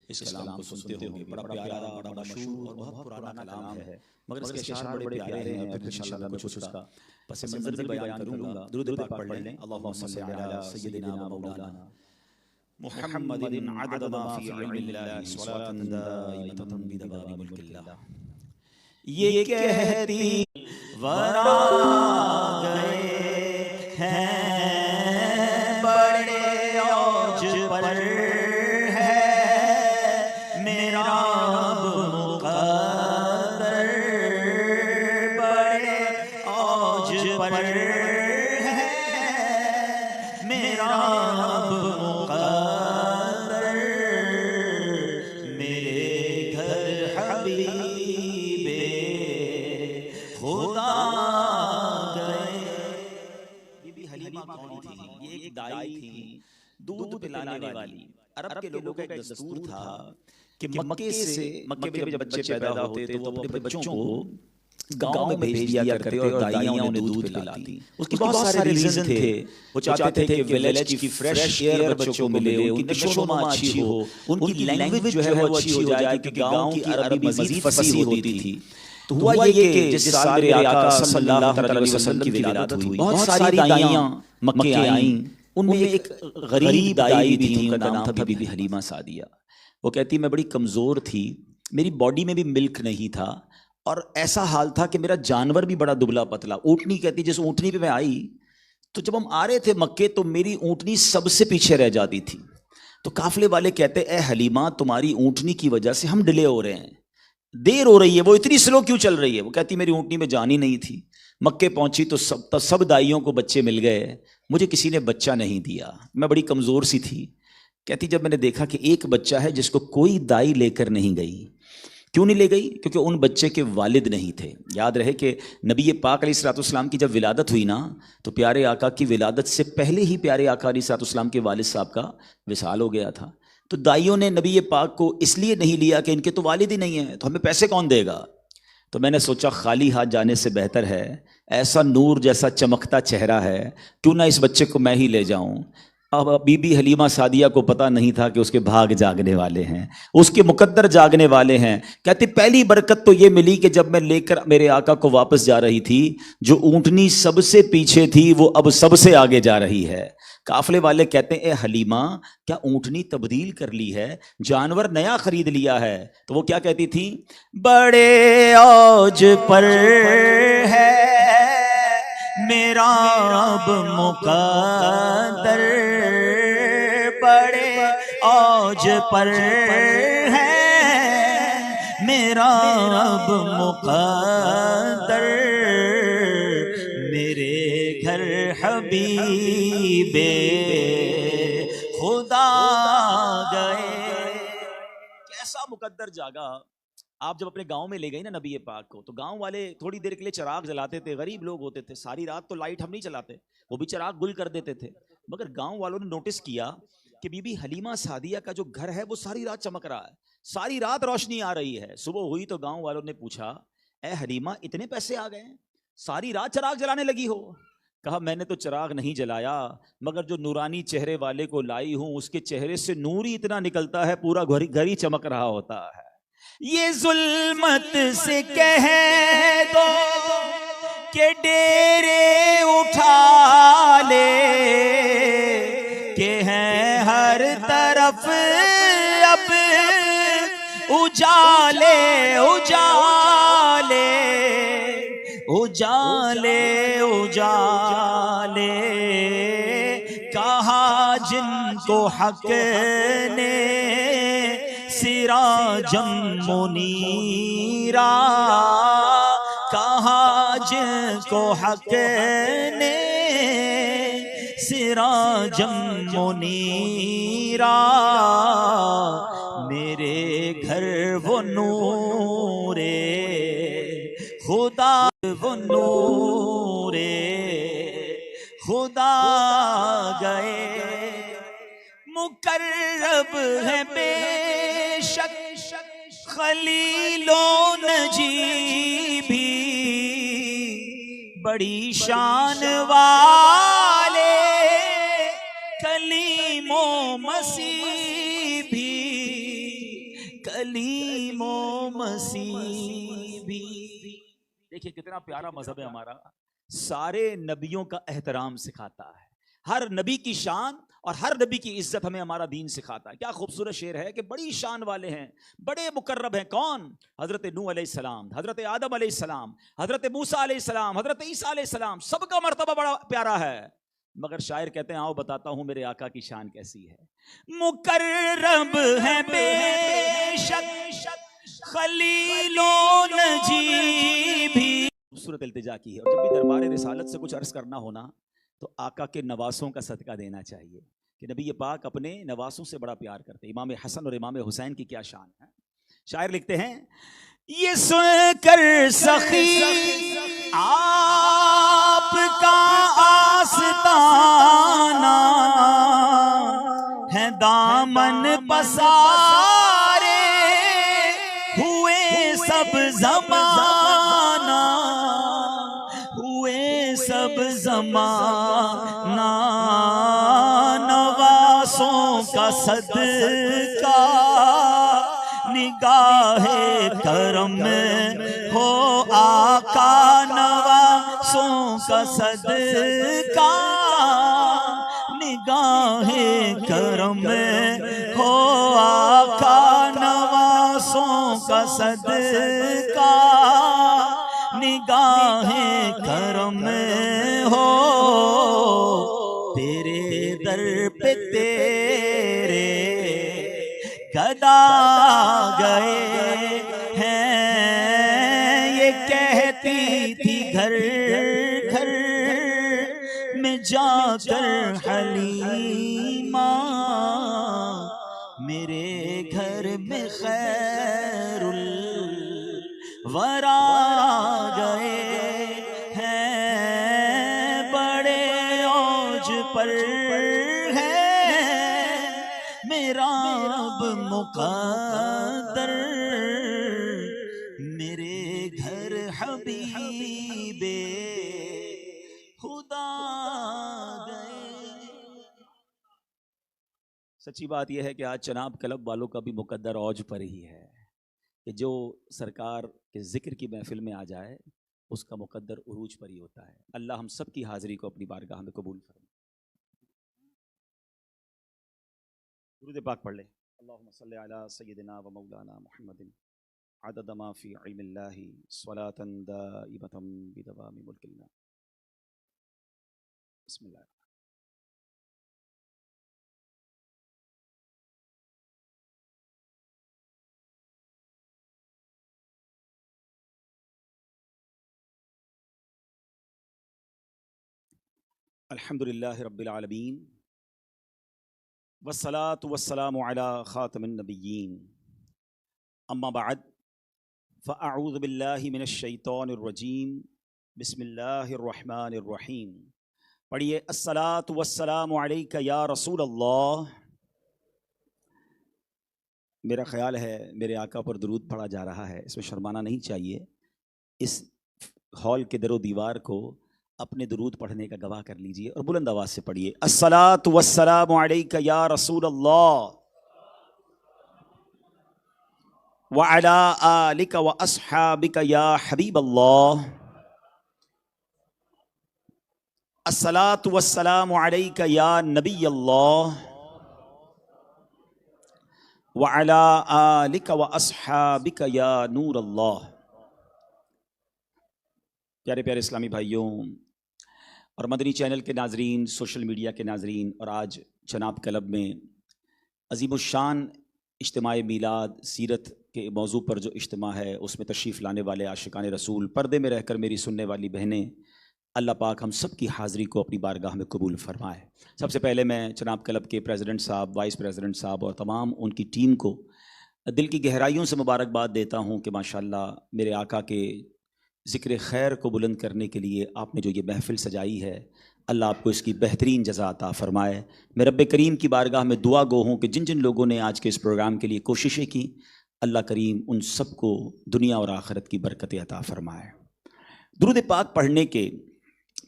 اس کلام کو سنتے ہوں گے. بڑا پیارا، بڑا مشہور اور بہت پرانا کلام ہے، مگر اس کے اشعار بڑے پیارے ہیں. پھر انشاءاللہ میں کچھ اس کا پس منظر بھی بیان کروں گا. درود پاک پڑھ لیں. اللہم صل علی سیدنا و مولانا محمد عدد ما فی علم اللہ صلاۃ دائمۃ بدوام ملک اللہ. یہ کہتی ورا گئے ہیں بڑے اوج پر ہے میرا مقدر، بڑے اوج پر ہے میرا مقدر، میرے گھر حبیب خدا گئے. بی بی حلیمہ کون تھی؟ یہ ایک دائی تھی، دودھ پلانے والی. عرب کے لوگوں کا ایک دستور تھا کہ مکے میں جب بچے پیدا ہوتے تو وہ اپنے بچوں کو گاؤں میں بھیج دیا کرتے اور دائیاں انہیں دودھ پلاتی. اس کے بہت سارے ریزن تھے. وہ چاہتے تھے کہ ویلیج کی فریش ایئر بچوں کو ملے، ان کی نشو و نما اچھی ہو، ان کی لینگویج جو ہے وہ اچھی ہو جائے، کیونکہ گاؤں کی عربی مزید فصیح ہوتی تھی. تو ہوا یہ کہ جس سال میرے آقا صلی اللہ علیہ وسلم کی ولادت ہوئی، بہت ساری دائیاں مکے آئیں. ان میں ایک غریب دائی بھی تھی، ان کا نام تھا بی بی حلیمہ سعدیہ. وہ کہتی میں بڑی کمزور تھی، میری باڈی میں بھی ملک نہیں تھا، اور ایسا حال تھا کہ میرا جانور بھی بڑا دبلا پتلا. اونٹنی کہتی جس اونٹنی پہ میں آئی تو جب ہم آ رہے تھے مکے تو میری اونٹنی سب سے پیچھے رہ جاتی تھی. تو قافلے والے کہتے اے حلیمہ تمہاری اونٹنی کی وجہ سے ہم ڈیلے ہو رہے ہیں، دیر ہو رہی ہے، وہ اتنی سلو کیوں چل رہی ہے؟ وہ کہتی میری اونٹنی میں جان ہی نہیں تھی. مکے پہنچی تو سب دائیوں کو بچے مل گئے، مجھے کسی نے بچہ نہیں دیا، میں بڑی کمزور سی تھی. کہتی جب میں نے دیکھا کہ ایک بچہ ہے جس کو کوئی دائی لے کر نہیں گئی. کیوں نہیں لے گئی؟ کیونکہ ان بچے کے والد نہیں تھے. یاد رہے کہ نبی پاک علیہ الصلوۃ والسلام کی جب ولادت ہوئی نا تو پیارے آقا کی ولادت سے پہلے ہی پیارے آقا علیہ الصلوۃ والسلام کے والد صاحب کا وصال ہو گیا تھا. تو دائیوں نے نبی پاک کو اس لیے نہیں لیا کہ ان کے تو والد ہی نہیں ہیں، تو ہمیں پیسے کون دے گا؟ تو میں نے سوچا خالی ہاتھ جانے سے بہتر ہے، ایسا نور جیسا چمکتا چہرہ ہے، کیوں نہ اس بچے کو میں ہی لے جاؤں. اب بی بی حلیمہ سعدیہ کو پتہ نہیں تھا کہ اس کے بھاگ جاگنے والے ہیں، اس کے مقدر جاگنے والے ہیں. کہتے پہلی برکت تو یہ ملی کہ جب میں لے کر میرے آقا کو واپس جا رہی تھی، جو اونٹنی سب سے پیچھے تھی وہ اب سب سے آگے جا رہی ہے. قافلے والے کہتے ہیں اے حلیمہ کیا اونٹنی تبدیل کر لی ہے، جانور نیا خرید لیا ہے؟ تو وہ کیا کہتی تھی؟ بڑے اوج پر ہے میرا رب مقدر، بڑے اوج پر ہے میرا رب مقدر، میرے گھر حبیب خدا گئے. کیسا مقدر جاگا. آپ جب اپنے گاؤں میں لے گئی نا نبی پاک کو، تو گاؤں والے تھوڑی دیر کے لیے چراغ جلاتے تھے، غریب لوگ ہوتے تھے، ساری رات تو لائٹ ہم نہیں چلاتے، وہ بھی چراغ گل کر دیتے تھے. مگر گاؤں والوں نے نوٹس کیا کہ بی بی حلیمہ سعدیہ کا جو گھر ہے وہ ساری رات چمک رہا ہے، ساری رات روشنی آ رہی ہے. صبح ہوئی تو گاؤں والوں نے پوچھا اے حلیمہ اتنے پیسے آ گئے ہیں، ساری رات چراغ جلانے لگی ہو؟ کہا میں نے تو چراغ نہیں جلایا، مگر جو نورانی چہرے والے کو لائی ہوں اس کے چہرے سے نور ہی اتنا نکلتا ہے پورا گھر ہی چمک رہا ہوتا ہے. یہ ظلمت سے کہہ دو کہ ڈیرے اٹھا لے، کہ ہیں ہر طرف اب اجالے اجالے اجالے اجالے، کہا جن کو حق نے سراجم منیرا، کہا جن کو حق نے سراجم منیرا، میرے گھر وہ نور خدا، وہ نور خدا گئے. مقرب ہے بے شک خلیل و نجی بھی، بڑی شان والے کلیم و مسیح بھی، کلیم و مسیح بھی. دیکھیے کتنا پیارا مذہب ہے ہمارا، سارے نبیوں کا احترام سکھاتا ہے، ہر نبی کی شان اور ہر نبی کی عزت ہمیں ہمارا دین سکھاتا ہے. کیا خوبصورت شعر ہے کہ بڑی شان والے ہیں، بڑے مقرب ہیں. کون؟ حضرت نوح علیہ السلام، حضرت آدم علیہ السلام، حضرت موسیٰ علیہ السلام، حضرت عیسیٰ علیہ السلام. سب کا مرتبہ بڑا پیارا ہے. مگر شاعر کہتے ہیں آؤ بتاتا ہوں میرے آقا کی شان کیسی ہے. مقرب ہے بے شک خلیل و نجی بھی. خوبصورت التجا کی ہے. اور جب بھی دربار رسالت سے کچھ عرض کرنا ہونا تو آقا کے نواسوں کا صدقہ دینا چاہیے کہ نبی پاک اپنے نواسوں سے بڑا پیار کرتے. امام حسن اور امام حسین کی کیا شان ہے. شاعر لکھتے ہیں یہ سن کر سخی آپ کا آستانہ ہے دامن پسارے ہوئے سب زمانہ، ہوئے سب زمانہ نواسوں کا صدقہ نگاہ کرم ہو آقا نواسوں کا صدقہ نگاہ کرم ہو آقا نواسوں کا صدقہ نگاہ کرم ہو. تیرے در پہ تیرے گدا گئے ہیں یہ کہتی تھی گھر گھر میں جا کر حلیمہ میرے گھر میں خیر الورا گئے ہیں بڑے اوج پر ہے میرا رب مقدر میرے گھر حبیب خدا گئے. سچی بات یہ ہے کہ آج چناب کلب والوں کا بھی مقدر اوج پر ہی ہے کہ جو سرکار کے ذکر کی محفل میں آ جائے اس کا مقدر عروج پر ہی ہوتا ہے. اللہ ہم سب کی حاضری کو اپنی بارگاہ میں قبول فرمائے. درود پاک پڑھ لیں. اللہم صلی علی سیدنا و مولانا محمد عدد ما فی علم اللہ صلاۃ دائمۃ بدوام ملک اللہ. بسم اللہ. الحمدللہ رب العالمین والصلاة والسلام علی خاتم النبیین اما بعد فاعوذ باللہ من الشیطان الرجیم بسم اللہ الرحمن الرحیم. پڑھیے الصلاۃ والسلام علیک یا رسول اللہ. میرا خیال ہے میرے آقا پر درود پڑھا جا رہا ہے، اس میں شرمانا نہیں چاہیے. اس ہال کے در و دیوار کو اپنے درود پڑھنے کا گواہ کر لیجئے اور بلند آواز سے پڑھیے الصلاۃ والسلام علیک یا رسول اللہ وعلی آلک واصحابک یا حبیب اللہ. الصلاۃ والسلام علیک یا نبی اللہ وعلی آلک واصحابک یا نور اللہ. پیارے پیارے اسلامی بھائیوں اور مدنی چینل کے ناظرین، سوشل میڈیا کے ناظرین، اور آج چناب کلب میں عظیم الشان اجتماع میلاد سیرت کے موضوع پر جو اجتماع ہے اس میں تشریف لانے والے عاشقان رسول، پردے میں رہ کر میری سننے والی بہنیں، اللہ پاک ہم سب کی حاضری کو اپنی بارگاہ میں قبول فرمائے. سب سے پہلے میں چناب کلب کے پریزیڈنٹ صاحب، وائس پریزیڈنٹ صاحب اور تمام ان کی ٹیم کو دل کی گہرائیوں سے مبارکباد دیتا ہوں کہ ماشاءاللہ میرے آقا کے ذکر خیر کو بلند کرنے کے لیے آپ نے جو یہ محفل سجائی ہے، اللہ آپ کو اس کی بہترین جزا عطا فرمائے. میں رب کریم کی بارگاہ میں دعا گو ہوں کہ جن جن لوگوں نے آج کے اس پروگرام کے لیے کوششیں کی، اللہ کریم ان سب کو دنیا اور آخرت کی برکتیں عطا فرمائے. درود پاک پڑھنے کے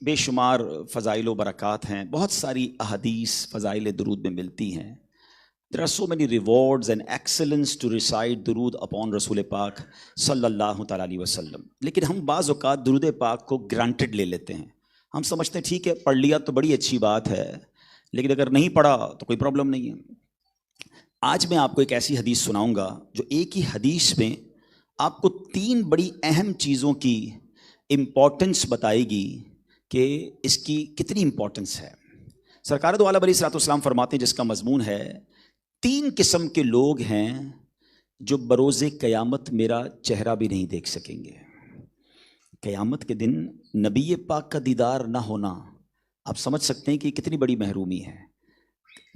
بے شمار فضائل و برکات ہیں، بہت ساری احادیث فضائل درود میں ملتی ہیں. There are so many rewards and excellence to recite درود upon رسول پاک صلی اللہ تعالیٰ علیہ وسلم. لیکن ہم بعض اوقات درود پاک کو گرانٹڈ لے لیتے ہیں. ہم سمجھتے ہیں ٹھیک ہے پڑھ لیا تو بڑی اچھی بات ہے، لیکن اگر نہیں پڑھا تو کوئی پرابلم نہیں ہے. آج میں آپ کو ایک ایسی حدیث سناؤں گا جو ایک ہی حدیث میں آپ کو 3 بڑی اہم چیزوں کی امپورٹنس بتائے گی کہ اس کی کتنی امپورٹنس ہے. سرکار دو عالم علیہ الصلوۃ والسلام فرماتے ہیں، جس کا مضمون ہے 3 قسم کے لوگ ہیں جو بروز قیامت میرا چہرہ بھی نہیں دیکھ سکیں گے. قیامت کے دن نبی پاک کا دیدار نہ ہونا، آپ سمجھ سکتے ہیں کہ کتنی بڑی محرومی ہے.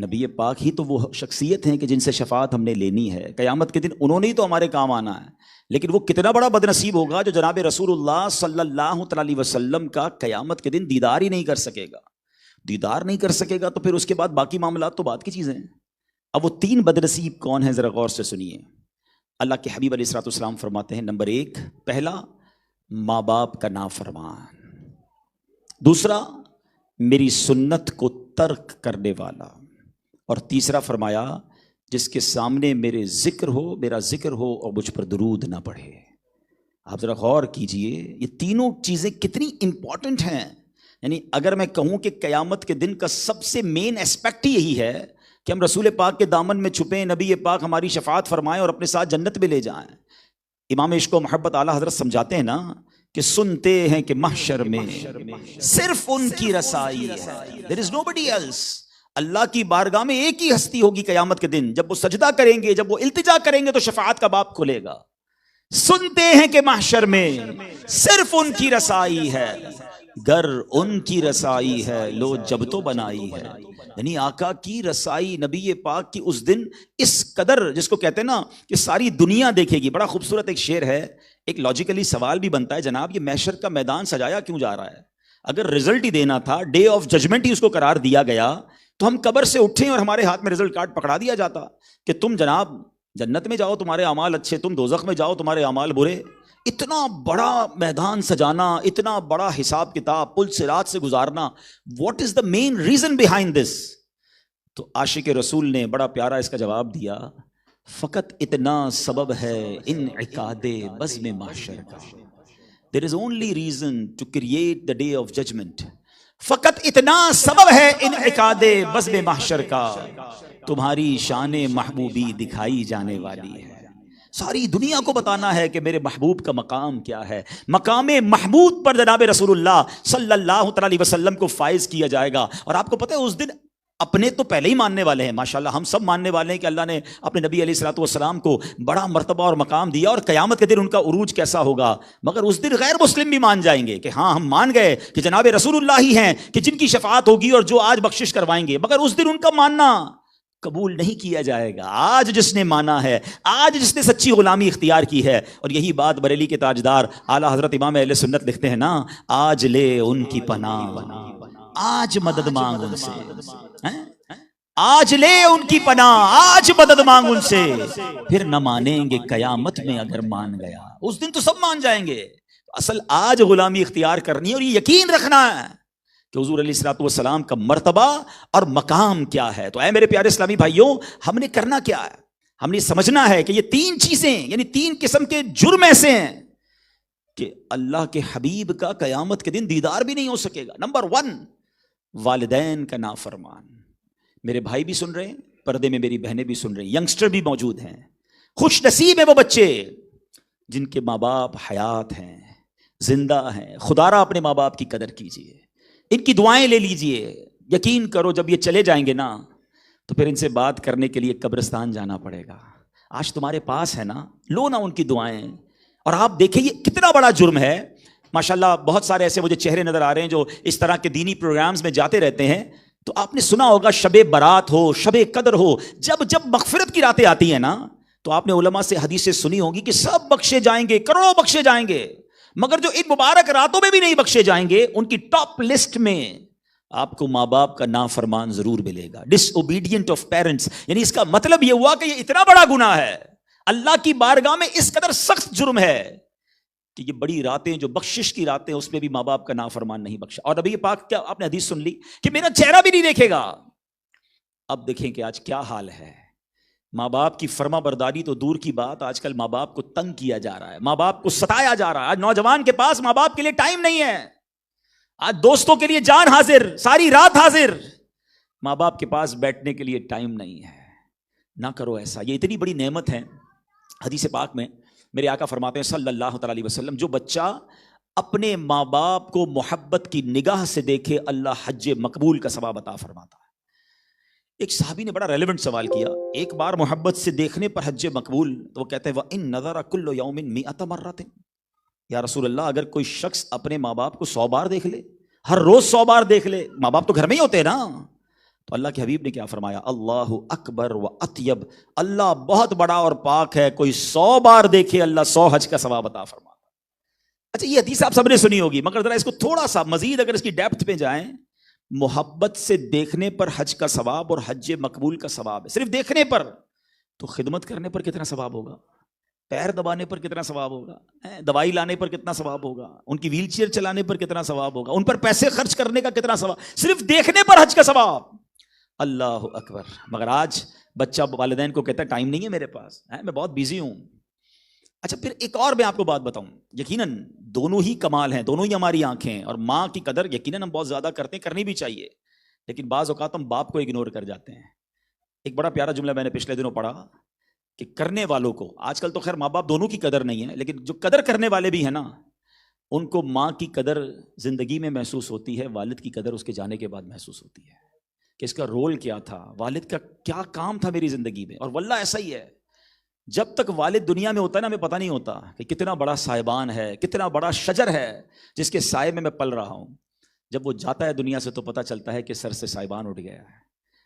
نبی پاک ہی تو وہ شخصیت ہیں کہ جن سے شفاعت ہم نے لینی ہے. قیامت کے دن انہوں نے ہی تو ہمارے کام آنا ہے، لیکن وہ کتنا بڑا بد نصیب ہوگا جو جناب رسول اللہ صلی اللہ علیہ وسلم کا قیامت کے دن دیدار ہی نہیں کر سکے گا. دیدار نہیں کر سکے گا تو پھر اس کے بعد باقی معاملات تو بعد کی چیزیں ہیں. اب وہ 3 بد نصیب کون ہیں ذرا غور سے سنیے. اللہ کے حبیب علیہ الصلوۃ والسلام فرماتے ہیں، نمبر 1 پہلا ماں باپ کا نافرمان، دوسرا میری سنت کو ترک کرنے والا، اور تیسرا فرمایا جس کے سامنے میرا ذکر ہو اور مجھ پر درود نہ پڑھے. آپ ذرا غور کیجئے یہ تینوں چیزیں کتنی امپورٹنٹ ہیں. یعنی اگر میں کہوں کہ قیامت کے دن کا سب سے مین اسپیکٹ یہی ہے کہ ہم رسول پاک کے دامن میں چھپیں، نبی پاک ہماری شفاعت فرمائیں اور اپنے ساتھ جنت میں لے جائیں. امام عشق و محبت اعلیٰ حضرت سمجھاتے ہیں نا کہ سنتے ہیں کہ محشر میں صرف ان کی رسائی ہے، there is nobody else. اللہ کی بارگاہ میں ایک ہی ہستی ہوگی قیامت کے دن. جب وہ سجدہ کریں گے، جب وہ التجا کریں گے تو شفاعت کا باب کھلے گا. سنتے ہیں کہ محشر میں صرف ان کی رسائی ہے، گر ان کی رسائی ہے لو جب تو بنائی ہے. یعنی آقا کی رسائی، نبی پاک کی اس دن اس قدر، جس کو کہتے ہیں نا کہ ساری دنیا دیکھے گی. بڑا خوبصورت ایک شعر ہے. ایک لاجیکلی سوال بھی بنتا ہے، جناب یہ محشر کا میدان سجایا کیوں جا رہا ہے؟ اگر رزلٹ ہی دینا تھا، ڈے آف ججمنٹ ہی اس کو قرار دیا گیا، تو ہم قبر سے اٹھیں اور ہمارے ہاتھ میں رزلٹ کارڈ پکڑا دیا جاتا کہ تم جناب جنت میں جاؤ تمہارے اعمال اچھے، تم دوزخ میں جاؤ تمہارے اعمال برے. اتنا بڑا میدان سجانا، اتنا بڑا حساب کتاب پل صراط سے گزارنا، what is the main reason behind this? تو عاشق رسول نے بڑا پیارا اس کا جواب دیا، فقط اتنا سبب ہے انعقاد بزم محشر کا. There is only reason to create the day of judgment. فقط اتنا سبب ہے انعقاد بزم محشر کا، تمہاری شان محبوبی دکھائی جانے والی ہے. ساری دنیا کو بتانا ہے کہ میرے محبوب کا مقام کیا ہے. مقام محمود پر جناب رسول اللہ صلی اللہ علیہ وسلم کو فائز کیا جائے گا. اور آپ کو پتہ ہے اس دن اپنے تو پہلے ہی ماننے والے ہیں، ماشاءاللہ ہم سب ماننے والے ہیں کہ اللہ نے اپنے نبی علیہ الصلوۃ والسلام کو بڑا مرتبہ اور مقام دیا، اور قیامت کے دن ان کا عروج کیسا ہوگا. مگر اس دن غیر مسلم بھی مان جائیں گے کہ ہاں ہم مان گئے کہ جناب رسول اللہ ہی ہیں کہ جن کی شفاعت ہوگی اور جو آج بخشش کروائیں گے. مگر اس دن ان کا ماننا قبول نہیں کیا جائے گا. آج جس نے مانا ہے، آج جس نے سچی غلامی اختیار کی ہے. اور یہی بات بریلی کے تاجدار اعلیٰ حضرت امام اہل سنت لکھتے ہیں نا، آج لے ان کی پناہ، آج مدد مانگ ان سے، آج لے ان کی پناہ، آج مدد مانگ ان سے، پھر نہ مانیں گے قیامت میں اگر مان گیا. اس دن تو سب مان جائیں گے. اصل آج غلامی اختیار کرنی ہے اور یہ یقین رکھنا ہے کہ حضور علیہ الصلوۃ والسلام کا مرتبہ اور مقام کیا ہے. تو اے میرے پیارے اسلامی بھائیوں، ہم نے کرنا کیا ہے؟ ہم نے سمجھنا ہے کہ یہ 3 چیزیں، یعنی 3 قسم کے جرم ایسے ہیں کہ اللہ کے حبیب کا قیامت کے دن دیدار بھی نہیں ہو سکے گا. نمبر 1 والدین کا نافرمان. میرے بھائی بھی سن رہے ہیں، پردے میں میری بہنیں بھی سن رہی ہیں، ینگسٹر بھی موجود ہیں. خوش نصیب ہیں وہ بچے جن کے ماں باپ حیات ہیں، زندہ ہیں. خدا را اپنے ماں باپ کی قدر کیجیے، ان کی دعائیں لے لیجئے. یقین کرو جب یہ چلے جائیں گے نا تو پھر ان سے بات کرنے کے لیے قبرستان جانا پڑے گا. آج تمہارے پاس ہے نا، لو نا ان کی دعائیں. اور آپ دیکھیں یہ کتنا بڑا جرم ہے. ماشاءاللہ بہت سارے ایسے مجھے چہرے نظر آ رہے ہیں جو اس طرح کے دینی پروگرامز میں جاتے رہتے ہیں. تو آپ نے سنا ہوگا شب برات ہو، شب قدر ہو، جب مغفرت کی راتیں آتی ہیں نا، تو آپ نے علماء سے حدیثیں سنی ہوگی کہ سب بخشے جائیں گے، کروڑوں بخشے جائیں گے. مگر جو ان مبارک راتوں میں بھی نہیں بخشے جائیں گے، ان کی ٹاپ لسٹ میں آپ کو ماں باپ کا نافرمان ضرور ملے گا. ڈس اوبیڈینٹ آف پیرنٹس. یعنی اس کا مطلب یہ ہوا کہ یہ اتنا بڑا گناہ ہے، اللہ کی بارگاہ میں اس قدر سخت جرم ہے کہ یہ بڑی راتیں جو بخشش کی راتیں، اس میں بھی ماں باپ کا نافرمان نہیں بخشا. اور نبی پاک کیا آپ نے حدیث سن لی کہ میرا چہرہ بھی نہیں دیکھے گا. اب دیکھیں کہ آج کیا حال ہے. ماں باپ کی فرما برداری تو دور کی بات، آج کل ماں باپ کو تنگ کیا جا رہا ہے، ماں باپ کو ستایا جا رہا ہے. آج نوجوان کے پاس ماں باپ کے لیے ٹائم نہیں ہے. آج دوستوں کے لیے جان حاضر، ساری رات حاضر، ماں باپ کے پاس بیٹھنے کے لیے ٹائم نہیں ہے. نہ کرو ایسا، یہ اتنی بڑی نعمت ہے. حدیث پاک میں میرے آقا فرماتے ہیں صلی اللہ تعالی علیہ وسلم، جو بچہ اپنے ماں باپ کو محبت کی نگاہ سے دیکھے اللہ حج مقبول کا ثواب عطا فرماتا ہے. ایک صحابی نے بڑا ریلیونٹ سوال کیا، ایک بار محبت سے دیکھنے پر حج مقبول، تو وہ کہتے ہیں وَإِن نَظَرَ كُلُّ يَوْمٍ 100 مرۃ. یا رسول اللہ، اگر کوئی شخص اپنے ماں باپ کو 100 بار دیکھ لے، ہر روز 100 بار دیکھ لے، ماں باپ تو گھر میں ہی ہوتے ہیں نا. تو اللہ کے حبیب نے کیا فرمایا؟ اللہ اکبر و اطیب، اللہ بہت بڑا اور پاک ہے، کوئی 100 بار دیکھے اللہ 100 حج کا ثواب عطا فرماتا. اچھا یہ حدیث آپ سب نے سنی ہوگی، مگر ذرا اس کو تھوڑا سا مزید اگر اس کی ڈیپتھ پہ جائیں، محبت سے دیکھنے پر حج کا ثواب اور حج مقبول کا ثواب ہے. صرف دیکھنے پر، تو خدمت کرنے پر کتنا ثواب ہوگا، پیر دبانے پر کتنا ثواب ہوگا، دوائی لانے پر کتنا ثواب ہوگا، ان کی ویل چیئر چلانے پر کتنا ثواب ہوگا، ان پر پیسے خرچ کرنے کا کتنا ثواب، صرف دیکھنے پر حج کا ثواب. اللہ اکبر. مگر آج بچہ والدین کو کہتا ہے ٹائم نہیں ہے میرے پاس، میں بہت بیزی ہوں. اچھا پھر ایک اور میں آپ کو بات بتاؤں، یقیناً دونوں ہی کمال ہیں، دونوں ہی ہماری آنکھیں ہیں، اور ماں کی قدر یقیناً ہم بہت زیادہ کرتے ہیں، کرنی بھی چاہیے، لیکن بعض اوقات ہم باپ کو اگنور کر جاتے ہیں. ایک بڑا پیارا جملہ میں نے پچھلے دنوں پڑھا کہ کرنے والوں کو، آج کل تو خیر ماں باپ دونوں کی قدر نہیں ہے، لیکن جو قدر کرنے والے بھی ہیں نا، ان کو ماں کی قدر زندگی میں محسوس ہوتی ہے، والد کی قدر اس کے جانے کے بعد محسوس ہوتی ہے کہ اس کا رول کیا تھا، والد کا کیا کام تھا میری زندگی میں. اور واللہ ایسا ہی ہے، جب تک والد دنیا میں ہوتا ہے نا، ہمیں پتہ نہیں ہوتا کہ کتنا بڑا سائبان ہے، کتنا بڑا شجر ہے جس کے سائے میں پل رہا ہوں. جب وہ جاتا ہے دنیا سے تو پتہ چلتا ہے کہ سر سے سائبان اٹھ گیا ہے.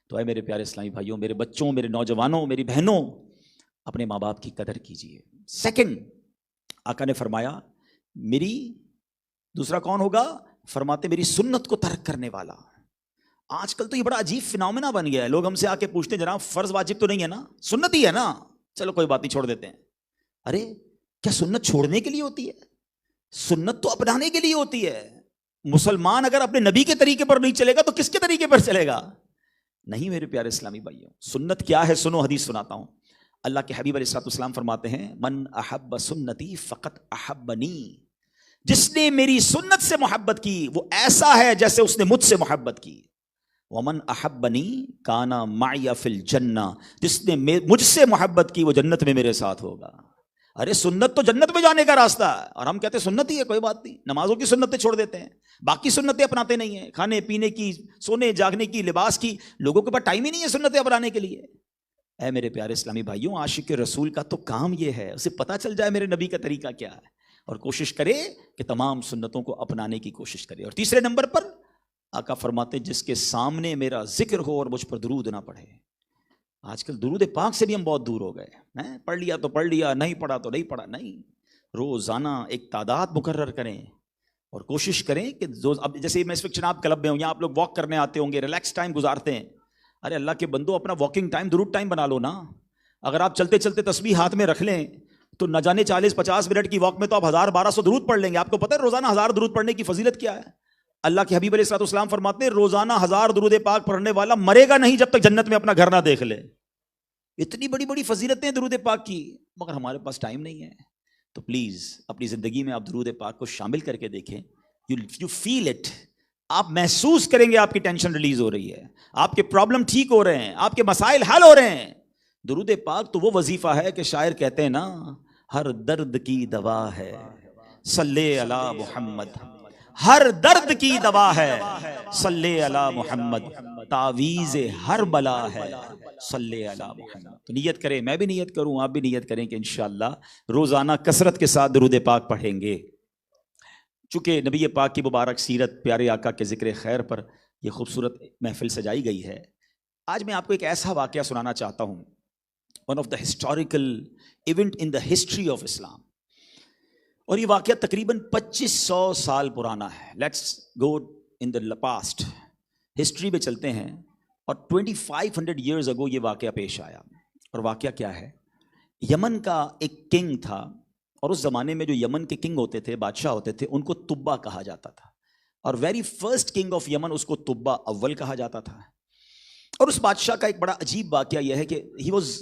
تو اے میرے پیارے اسلامی بھائیوں، میرے بچوں، میرے نوجوانوں، میری بہنوں، اپنے ماں باپ کی قدر کیجیے. سیکنڈ، آقا نے فرمایا میری، دوسرا کون ہوگا؟ فرماتے میری سنت کو ترک کرنے والا. آج کل تو یہ بڑا عجیب فینومینا بن گیا ہے، لوگ ہم سے آ کے پوچھتے ہیں جناب فرض واجب تو نہیں ہے نا، سنت ہی ہے نا، چلو کوئی بات نہیں چھوڑ دیتے ہیں. ارے کیا سنت چھوڑنے کے لیے ہوتی ہے؟ سنت تو اپنانے کے لیے ہوتی ہے. مسلمان اگر اپنے نبی کے طریقے پر نہیں چلے گا تو کس کے طریقے پر چلے گا؟ نہیں میرے پیارے اسلامی بھائیوں، سنت کیا ہے؟ سنو حدیث سناتا ہوں. اللہ کے حبیب علیہ الصلوۃ والسلام فرماتے ہیں من احب سنتی فقط احبنی، جس نے میری سنت سے محبت کی وہ ایسا ہے جیسے اس نے مجھ سے محبت کی. ومن احبنی کان معی فی الجنہ، جس نے مجھ سے محبت کی وہ جنت میں میرے ساتھ ہوگا. ارے سنت تو جنت میں جانے کا راستہ ہے، اور ہم کہتے ہیں سنت ہی ہے، کوئی بات نہیں، نمازوں کی سنتیں چھوڑ دیتے ہیں، باقی سنتیں اپناتے نہیں ہیں، کھانے پینے کی، سونے جاگنے کی، لباس کی، لوگوں کے پاس ٹائم ہی نہیں ہے سنتیں اپنانے کے لیے. اے میرے پیارے اسلامی بھائیوں، عاشق رسول کا تو کام یہ ہے، اسے پتہ چل جائے میرے نبی کا طریقہ کیا ہے، اور کوشش کرے کہ تمام سنتوں کو اپنانے کی کوشش کرے. اور تیسرے نمبر پر آقا فرماتے جس کے سامنے میرا ذکر ہو اور مجھ پر درود نہ پڑھے. آج کل درود پاک سے بھی ہم بہت دور ہو گئے، پڑھ لیا تو پڑھ لیا، نہیں پڑھا تو نہیں پڑھا. نہیں، روزانہ ایک تعداد مقرر کریں اور کوشش کریں کہ اب جیسے میں اس وقت جناب کلب میں ہوں، یہاں آپ لوگ واک کرنے آتے ہوں گے، ریلیکس ٹائم گزارتے ہیں. ارے اللہ کے بندو، اپنا واکنگ ٹائم درود ٹائم بنا لو نا. اگر آپ چلتے چلتے تسبیح ہاتھ میں رکھ لیں تو نہ جانے 40-50 منٹ کی واک میں تو آپ 1000-1200 درود پڑھ لیں گے. آپ کو پتہ ہے روزانہ 1000 درود پڑھنے کی فضیلت کیا ہے؟ اللہ کے حبیب علیہ الصلوۃ والسلام فرماتے ہیں روزانہ 1000 درود پاک پڑھنے والا مرے گا نہیں جب تک جنت میں اپنا گھر نہ دیکھ لے. اتنی بڑی بڑی فضیلتیں درود پاک کی، مگر ہمارے پاس ٹائم نہیں ہے. تو پلیز اپنی زندگی میں آپ درود پاک کو شامل کر کے دیکھیں. یو فیل اٹ، آپ محسوس کریں گے آپ کی ٹینشن ریلیز ہو رہی ہے، آپ کے پرابلم ٹھیک ہو رہے ہیں، آپ کے مسائل حل ہو رہے ہیں. درود پاک تو وہ وظیفہ ہے کہ شاعر کہتے ہیں نا، ہر درد کی دوا ہے صلی علی محمد، ہر درد کی دوا ہے صلی علی محمد، تعویذ ہر بلا ہے صلی علی محمد. تو نیت کریں، میں بھی نیت کروں، آپ بھی نیت کریں کہ انشاءاللہ روزانہ کثرت کے ساتھ درود پاک پڑھیں گے. چونکہ نبی پاک کی مبارک سیرت، پیارے آقا کے ذکر خیر پر یہ خوبصورت محفل سجائی گئی ہے. آج میں آپ کو ایک ایسا واقعہ سنانا چاہتا ہوں، one of the historical event in the history of Islam, اور یہ واقعہ تقریباً 2500 سال پرانا ہے. Let's go in the past, history میں چلتے ہیں، اور 2500 ایئرز اگو یہ واقعہ پیش آیا. اور واقعہ کیا ہے؟ یمن کا ایک کنگ تھا، اور اس زمانے میں جو یمن کے کنگ ہوتے تھے، بادشاہ ہوتے تھے، ان کو تبا کہا جاتا تھا. اور ویری فرسٹ کنگ آف یمن اس کو تبا اول کہا جاتا تھا. اور اس بادشاہ کا ایک بڑا عجیب واقعہ یہ ہے کہ ہی واز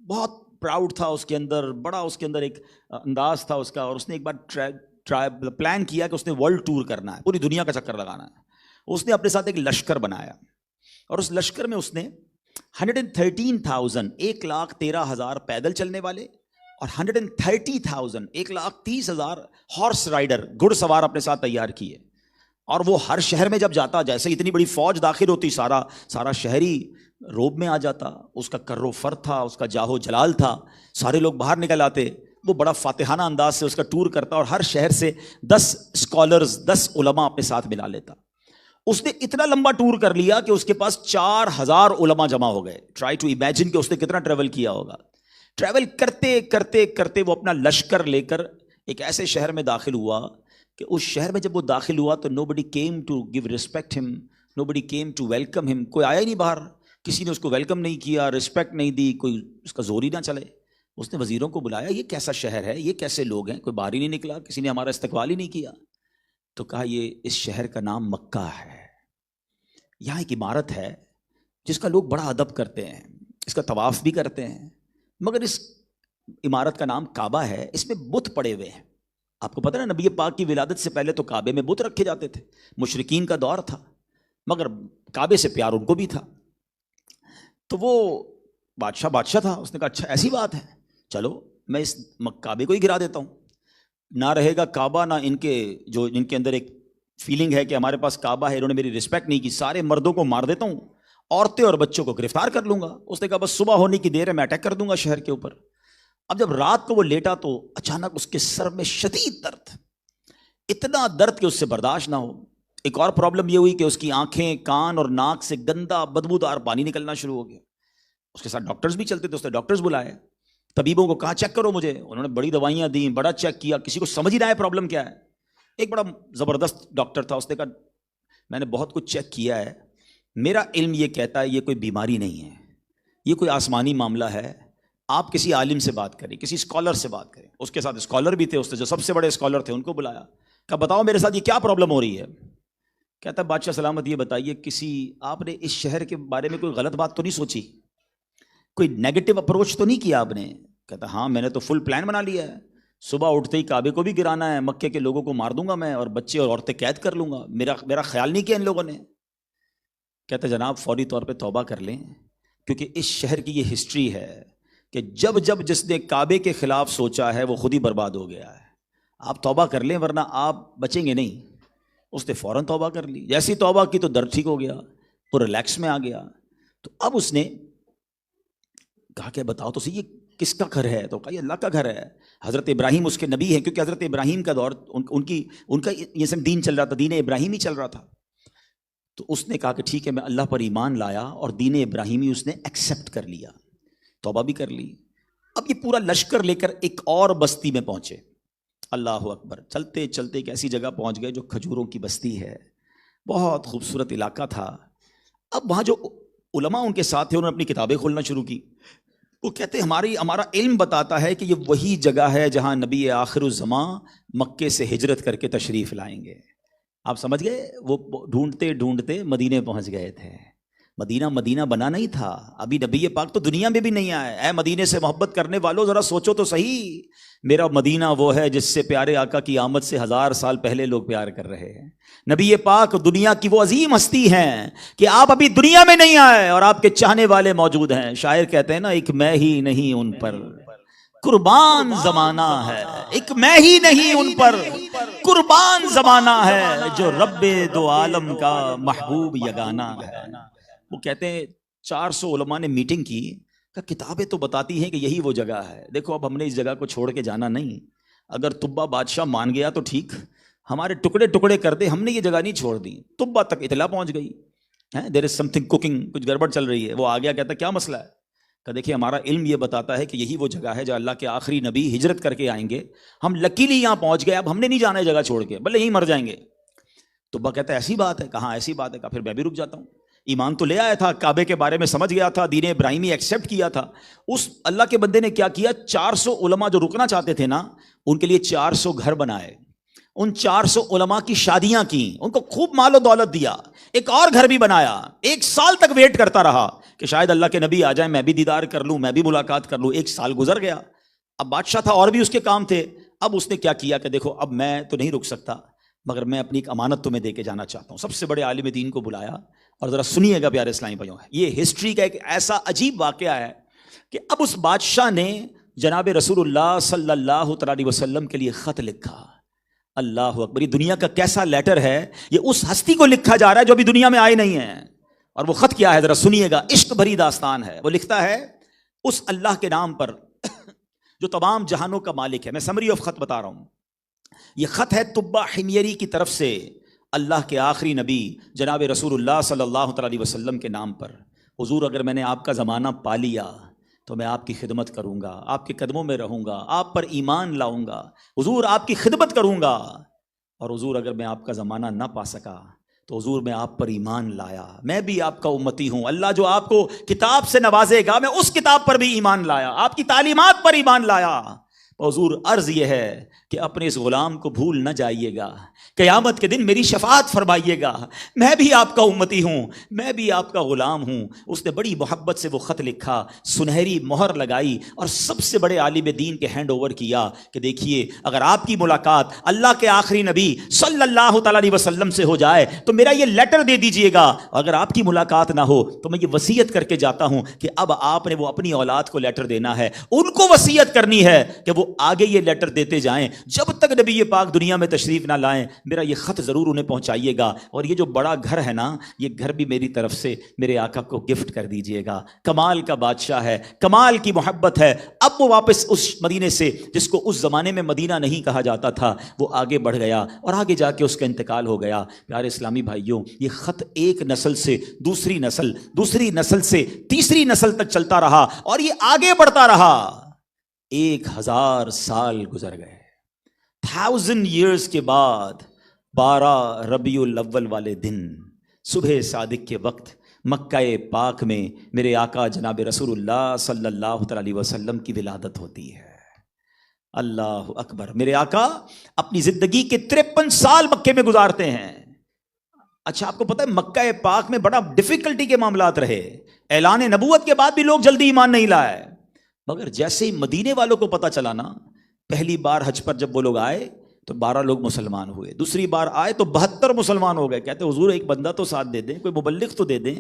بہت پراؤڈ تھا اس کے اندر، بڑا اس کے اندر ایک انداز تھا اس کا، اور اس نے ایک بار پلان کیا کہ اس نے ورلڈ ٹور کرنا ہے، پوری دنیا کا چکر لگانا ہے۔ اس نے اپنے ساتھ ایک لشکر بنایا، اور اس لشکر میں اس نے 113,000 1,13,000 پیدل چلنے والے اور 130,000 1,30,000 ہارس رائڈر گھڑ سوار اپنے ساتھ تیار کیے۔ اور وہ ہر شہر میں جب جاتا، جیسے اتنی بڑی فوج داخل ہوتی، سارا شہری روب میں آ جاتا، اس کا کر و فر تھا، اس کا جاہو جلال تھا، سارے لوگ باہر نکل آتے، وہ بڑا فاتحانہ انداز سے اس کا ٹور کرتا، اور ہر شہر سے 10 اسکالرز 10 علماء اپنے ساتھ ملا لیتا۔ اس نے اتنا لمبا ٹور کر لیا کہ اس کے پاس 4,000 علماء جمع ہو گئے۔ ٹرائی ٹو امیجن کہ اس نے کتنا ٹریول کیا ہوگا۔ ٹریول کرتے کرتے کرتے وہ اپنا لشکر لے کر ایک ایسے شہر میں داخل ہوا کہ اس شہر میں جب وہ داخل ہوا تو nobody came to give respect him, nobody came to welcome him۔ کوئی آیا ہی نہیں باہر، کسی نے اس کو ویلکم نہیں کیا، رسپیکٹ نہیں دی، کوئی اس کا زور ہی نہ چلے۔ اس نے وزیروں کو بلایا، یہ کیسا شہر ہے، یہ کیسے لوگ ہیں، کوئی باہر ہی نہیں نکلا، کسی نے ہمارا استقبال ہی نہیں کیا۔ تو کہا یہ اس شہر کا نام مکہ ہے، یہاں ایک عمارت ہے جس کا لوگ بڑا ادب کرتے ہیں، اس کا طواف بھی کرتے ہیں، مگر اس عمارت کا نام کعبہ ہے، اس میں بت پڑے ہوئے ہیں۔ آپ کو پتہ ہے نبی پاک کی ولادت سے پہلے تو کعبے میں بت رکھے جاتے تھے، مشرکین کا دور تھا، مگر کعبے سے پیار ان کو بھی تھا۔ تو وہ بادشاہ تھا، اس نے کہا اچھا ایسی بات ہے، چلو میں اس کعبے کو ہی گرا دیتا ہوں، نہ رہے گا کعبہ، نہ ان کے اندر ایک فیلنگ ہے کہ ہمارے پاس کعبہ ہے، انہوں نے میری رسپیکٹ نہیں کی، سارے مردوں کو مار دیتا ہوں، عورتیں اور بچوں کو گرفتار کر لوں گا۔ اس نے کہا بس صبح ہونے کی دیر ہے، میں اٹیک کر دوں گا شہر کے اوپر۔ اب جب رات کو وہ لیٹا تو اچانک اس کے سر میں شدید درد، اتنا درد کہ اس سے برداشت نہ ہو۔ ایک اور پرابلم یہ ہوئی کہ اس کی آنکھیں، کان اور ناک سے گندا بدبودار پانی نکلنا شروع ہو گیا۔ اس کے ساتھ ڈاکٹرز بھی چلتے تھے، اس نے ڈاکٹرز بلائے، طبیبوں کو کہا چیک کرو مجھے، انہوں نے بڑی دوائیاں دیں، بڑا چیک کیا، کسی کو سمجھ ہی نہ آئے پرابلم کیا ہے۔ ایک بڑا زبردست ڈاکٹر تھا، اس نے کہا میں نے بہت کچھ چیک کیا ہے، میرا علم یہ کہتا ہے یہ کوئی بیماری نہیں ہے، یہ کوئی آسمانی معاملہ ہے، آپ کسی عالم سے بات کریں، کسی اسکالر سے بات کریں۔ اس کے ساتھ اسکالر بھی تھے، اس نے جو سب سے بڑے اسکالر تھے ان کو بلایا، کہا بتاؤ میرے ساتھ یہ کیا پرابلم ہو رہی ہے۔ کہتا بادشاہ سلامت یہ بتائیے آپ نے اس شہر کے بارے میں کوئی غلط بات تو نہیں سوچی، کوئی نیگیٹو اپروچ تو نہیں کیا آپ نے؟ کہتا ہاں میں نے تو فل پلان بنا لیا ہے، صبح اٹھتے ہی کعبے کو بھی گرانا ہے، مکے کے لوگوں کو مار دوں گا میں، اور بچے اور عورتیں قید کر لوں گا، میرا خیال نہیں کیا ان لوگوں نے۔ کہتا جناب فوری طور پہ توبہ کر لیں، کیونکہ اس شہر کی یہ ہسٹری ہے کہ جب جس نے کعبے کے خلاف سوچا ہے وہ خود ہی برباد ہو گیا ہے، آپ توبہ کر لیں ورنہ آپ بچیں گے نہیں۔ اس نے فوراً توبہ کر لی، جیسی توبہ کی تو درد ٹھیک ہو گیا، وہ ریلیکس میں آ گیا۔ تو اب اس نے کہا کہ بتاؤ تو صحیح یہ کس کا گھر ہے؟ تو کہا یہ اللہ کا گھر ہے، حضرت ابراہیم اس کے نبی ہیں، کیونکہ حضرت ابراہیم کا دور ان کا یہ سب دین چل رہا تھا، دین ابراہیمی چل رہا تھا۔ تو اس نے کہا کہ ٹھیک ہے میں اللہ پر ایمان لایا اور دین ابراہیمی اس نے ایکسیپٹ کر لیا، توبہ بھی کر لی۔ اب یہ پورا لشکر لے کر ایک اور بستی میں پہنچے، اللہ اکبر، چلتے چلتے ایک ایسی جگہ پہنچ گئے جو کھجوروں کی بستی ہے، بہت خوبصورت علاقہ تھا۔ اب وہاں جو علماء ان کے ساتھ تھے انہوں نے اپنی کتابیں کھولنا شروع کی، وہ کہتے ہمارا علم بتاتا ہے کہ یہ وہی جگہ ہے جہاں نبی آخر الزماں مکے سے ہجرت کر کے تشریف لائیں گے۔ آپ سمجھ گئے؟ وہ ڈھونڈتے ڈھونڈتے مدینے پہنچ گئے تھے۔ مدینہ بنا نہیں تھا، ابھی نبی پاک تو دنیا میں بھی نہیں آئے۔ اے مدینے سے محبت کرنے والوں ذرا سوچو تو صحیح، میرا مدینہ وہ ہے جس سے پیارے آقا کی آمد سے 1000 سال پہلے لوگ پیار کر رہے ہیں۔ نبی پاک دنیا کی وہ عظیم ہستی ہیں کہ آپ ابھی دنیا میں نہیں آئے اور آپ کے چاہنے والے موجود ہیں۔ شاعر کہتے ہیں نا ایک میں ہی نہیں ان پر قربان زمانہ ہے، ایک میں ہی نہیں ان پر قربان زمانہ ہے، جو رب دو عالم کا محبوب یگانہ ہے۔ وہ کہتے ہیں 400 علماء نے میٹنگ کی کہ کتابیں تو بتاتی ہیں کہ یہی وہ جگہ ہے، دیکھو اب ہم نے اس جگہ کو چھوڑ کے جانا نہیں، اگر طبہ بادشاہ مان گیا تو ٹھیک، ہمارے ٹکڑے ٹکڑے کر دے، ہم نے یہ جگہ نہیں چھوڑ دی۔ طبہ تک اطلاع پہنچ گئی دیر از سم تھنگ کوکنگ، کچھ گڑبڑ چل رہی ہے۔ وہ آ گیا، کہتا کیا مسئلہ ہے؟ کہ دیکھیے ہمارا علم یہ بتاتا ہے کہ یہی وہ جگہ ہے جہاں اللہ کے آخری نبی ہجرت کر کے آئیں گے، ہم لکیلی یہاں پہنچ گئے، اب ہم نے نہیں جانا ہے جگہ چھوڑ کے، بلے یہیں مر جائیں گے۔ طبہ کہتا ہے ایسی بات ہے؟ کہاں ایسی بات ہے؟ کہا پھر میں بھی رک جاتا ہوں، ایمان تو لے آیا تھا، کعبے کے بارے میں سمجھ گیا تھا، دین ابراہیمی ایکسیپٹ کیا تھا۔ اس اللہ کے بندے نے کیا کیا، 400 علماء جو رکنا چاہتے تھے نا، ان کے لیے 400 گھر بنائے، ان 400 علماء کی شادیاں کی، ان کو خوب مال و دولت دیا، ایک اور گھر بھی بنایا، 1 سال تک ویٹ کرتا رہا کہ شاید اللہ کے نبی آ جائیں، میں بھی دیدار کر لوں، میں بھی ملاقات کر لوں. 1 سال گزر گیا. اب بادشاہ تھا اور بھی اس کے کام تھے. اب اس نے کیا کیا کہ دیکھو اب میں تو نہیں رک سکتا، مگر میں اپنی ایک امانت تمہیں دے کے جانا چاہتا ہوں. سب سے بڑے عالم دین کو بلایا اور ذرا سنیے گا پیارے اسلامی بھائیوں، یہ ہسٹری کا ایک ایسا عجیب واقعہ ہے کہ اب اس بادشاہ نے جناب رسول اللہ صلی اللہ علیہ وسلم کے لیے خط لکھا. اللہ اکبر، یہ دنیا کا کیسا لیٹر ہے، یہ اس ہستی کو لکھا جا رہا ہے جو ابھی دنیا میں آئے نہیں ہیں. اور وہ خط کیا ہے ذرا سنیے گا، عشق بھری داستان ہے. وہ لکھتا ہے اس اللہ کے نام پر جو تمام جہانوں کا مالک ہے. میں سمری آف خط بتا رہا ہوں. یہ خط ہے تبا حمیری کی طرف سے اللہ کے آخری نبی جناب رسول اللہ صلی اللہ علیہ وسلم کے نام پر. حضور اگر میں نے آپ کا زمانہ پا لیا تو میں آپ کی خدمت کروں گا، آپ کے قدموں میں رہوں گا، آپ پر ایمان لاؤں گا، حضور آپ کی خدمت کروں گا. اور حضور اگر میں آپ کا زمانہ نہ پا سکا تو حضور میں آپ پر ایمان لایا، میں بھی آپ کا امتی ہوں. اللہ جو آپ کو کتاب سے نوازے گا، میں اس کتاب پر بھی ایمان لایا، آپ کی تعلیمات پر ایمان لایا. حضور عرض یہ ہے کہ اپنے اس غلام کو بھول نہ جائیے گا، قیامت کے دن میری شفاعت فرمائیے گا، میں بھی آپ کا امتی ہوں، میں بھی آپ کا غلام ہوں. اس نے بڑی محبت سے وہ خط لکھا، سنہری مہر لگائی اور سب سے بڑے عالم دین کے ہینڈ اوور کیا کہ دیکھیے اگر آپ کی ملاقات اللہ کے آخری نبی صلی اللہ تعالیٰ علیہ وسلم سے ہو جائے تو میرا یہ لیٹر دے دیجئے گا. اگر آپ کی ملاقات نہ ہو تو میں یہ وصیت کر کے جاتا ہوں کہ اب آپ نے وہ اپنی اولاد کو لیٹر دینا ہے، ان کو وصیت کرنی ہے کہ وہ آگے یہ لیٹر دیتے جائیں. جب تک نبی یہ پاک دنیا میں تشریف نہ لائیں میرا یہ خط ضرور انہیں پہنچائیے گا، اور یہ جو بڑا گھر ہے نا یہ گھر بھی میری طرف سے میرے آقا کو گفٹ کر دیجئے گا. کمال کا بادشاہ ہے، کمال کی محبت ہے. اب وہ واپس اس مدینے سے جس کو اس زمانے میں مدینہ نہیں کہا جاتا تھا وہ آگے بڑھ گیا اور آگے جا کے اس کا انتقال ہو گیا. پیارے اسلامی بھائیوں، یہ خط ایک نسل سے دوسری نسل، دوسری نسل سے تیسری نسل تک چلتا رہا اور یہ آگے بڑھتا رہا. 1000 سال گزر گئے. 1000 years کے بعد 12 ربیع الاول والے دن صبح صادق کے وقت مکہ پاک میں میرے آقا جناب رسول اللہ صلی اللہ علیہ وسلم کی ولادت ہوتی ہے. اللہ اکبر. میرے آقا اپنی زندگی کے 53 سال مکے میں گزارتے ہیں. اچھا آپ کو پتہ ہے مکہ پاک میں بڑا ڈیفیکلٹی کے معاملات رہے، اعلان نبوت کے بعد بھی لوگ جلدی ایمان نہیں لائے، مگر جیسے ہی مدینے والوں کو پتہ چلا نا، پہلی بار حج پر جب وہ لوگ آئے تو 12 لوگ مسلمان ہوئے، دوسری بار آئے تو 72 مسلمان ہو گئے. کہتے حضور ایک بندہ تو ساتھ دے دیں، کوئی مبلغ تو دے دیں.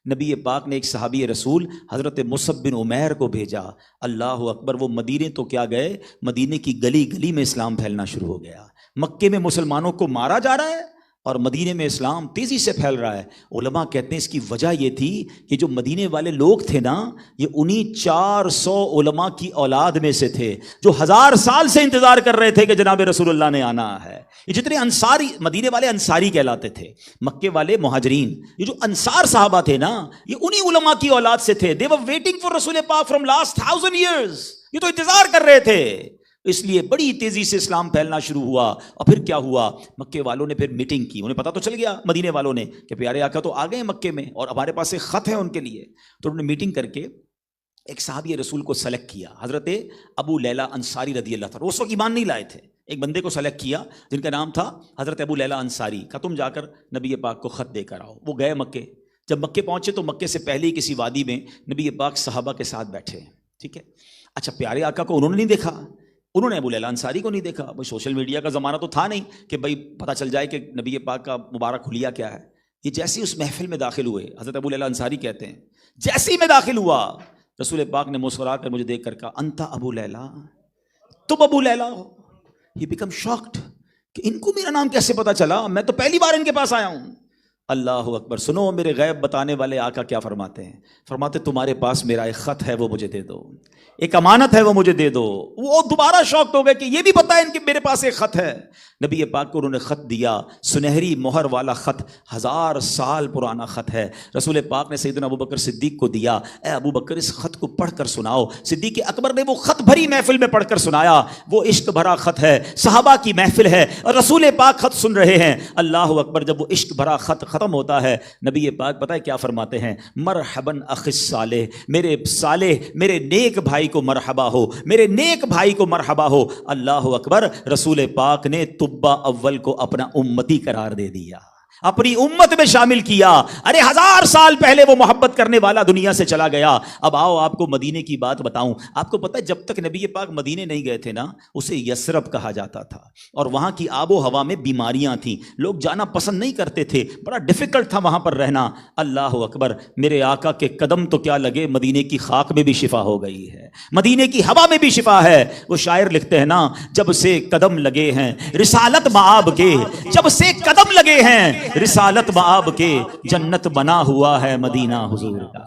نبی پاک نے ایک صحابی رسول حضرت مصعب بن عمیر کو بھیجا. اللہ اکبر. وہ مدینے تو کیا گئے، مدینے کی گلی گلی میں اسلام پھیلنا شروع ہو گیا. مکے میں مسلمانوں کو مارا جا رہا ہے اور مدینے میں اسلام تیزی سے پھیل رہا ہے. علماء کہتے ہیں اس کی وجہ یہ تھی کہ جو مدینے والے لوگ تھے نا یہ انہی 400 علماء کی اولاد میں سے تھے جو 1000 سال سے انتظار کر رہے تھے کہ جناب رسول اللہ نے آنا ہے. یہ جتنے انصاری، مدینے والے انصاری کہلاتے تھے، مکے والے مہاجرین، یہ جو انصار صحابہ تھے نا یہ انہی علماء کی اولاد سے تھے. They were waiting for رسول پاک from last 1000 years. یہ تو انتظار کر رہے تھے، اس لیے بڑی تیزی سے اسلام پھیلنا شروع ہوا. اور پھر کیا ہوا، مکے والوں نے پھر میٹنگ کی. انہیں پتا تو چل گیا مدینے والوں نے کہ پیارے آقا تو آ گئے مکے میں اور ہمارے پاس ایک خط ہے ان کے لیے. تو انہوں نے میٹنگ کر کے ایک صحابی رسول کو سلیکٹ کیا، حضرت ابو لیلہ انصاری رضی اللہ تعالیٰ. اس وقت ایمان نہیں لائے تھے. ایک بندے کو سلیکٹ کیا جن کا نام تھا حضرت ابو لیلہ انصاری. کہ تم جا کر نبی پاک کو خط دے کر آؤ. وہ گئے مکے. جب مکے پہنچے تو مکے سے پہلے ہی کسی وادی میں نبی پاک صحابہ کے ساتھ بیٹھے. ٹھیک ہے. اچھا پیارے آقا کو انہوں نے نہیں دیکھا، انہوں نے ابو لیلہ انصاری کو نہیں دیکھا. بھائی سوشل میڈیا کا زمانہ تو تھا نہیں کہ بھائی پتہ چل جائے کہ نبی پاک کا مبارک حلیہ کیا ہے. یہ جیسے ہی اس محفل میں داخل ہوئے، حضرت ابو لیلہ انصاری کہتے ہیں جیسے ہی میں داخل ہوا رسول پاک نے مسکرا کر مجھے دیکھ کر کہا انتا ابو لیلہ، تم ابو لیلہ ہو. ہی بیکم شاکڈ کہ ان کو میرا نام کیسے پتا چلا، میں تو پہلی بار ان کے پاس آیا ہوں. اللہ اکبر. سنو میرے غیب بتانے والے آقا کیا فرماتے ہیں. فرماتے تمہارے پاس میرا ایک خط ہے وہ مجھے دے دو، ایک امانت ہے وہ مجھے دے دو. وہ دوبارہ شوقت ہو گئے کہ یہ بھی پتہ ہے ان کے میرے پاس ایک خط ہے. نبی پاک کو انہوں نے خط دیا، سنہری مہر والا خط، 1000 سال پرانا خط ہے. رسول پاک نے سیدنا ابو بکر صدیق کو دیا. اے ابو بکر اس خط کو پڑھ کر سناؤ. صدیق اکبر نے وہ خط بھری محفل میں پڑھ کر سنایا. وہ عشق بھرا خط ہے، صحابہ کی محفل ہے اور رسول پاک خط سن رہے ہیں. اللہ اکبر. جب وہ عشق بھرا خط ختم ہوتا ہے نبی پاک پتہ ہے کیا فرماتے ہیں، مرحباً اخ الصالح، میرے صالح میرے نیک بھائی کو مرحبا ہو، میرے نیک بھائی کو مرحبا ہو. اللہ اکبر. رسول پاک نے طبہ اول کو اپنا امتی قرار دے دیا. اپنی امت میں شامل کیا. ارے 1000 سال پہلے وہ محبت کرنے والا دنیا سے چلا گیا. اب آؤ آپ کو مدینے کی بات بتاؤں. آپ کو پتہ ہے جب تک نبی پاک مدینے نہیں گئے تھے نا, اسے یثرب کہا جاتا تھا, اور وہاں کی آب و ہوا میں بیماریاں تھیں, لوگ جانا پسند نہیں کرتے تھے, بڑا ڈیفیکلٹ تھا وہاں پر رہنا. اللہ اکبر, میرے آقا کے قدم تو کیا لگے, مدینے کی خاک میں بھی شفا ہو گئی ہے, مدینے کی ہوا میں بھی شفا ہے. وہ شاعر لکھتے ہیں نا, جب سے قدم لگے ہیں رسالت مآب کے, جب سے قدم لگے ہیں رسالت مآب کے, جنت بنا ہوا ہے مدینہ حضور کا.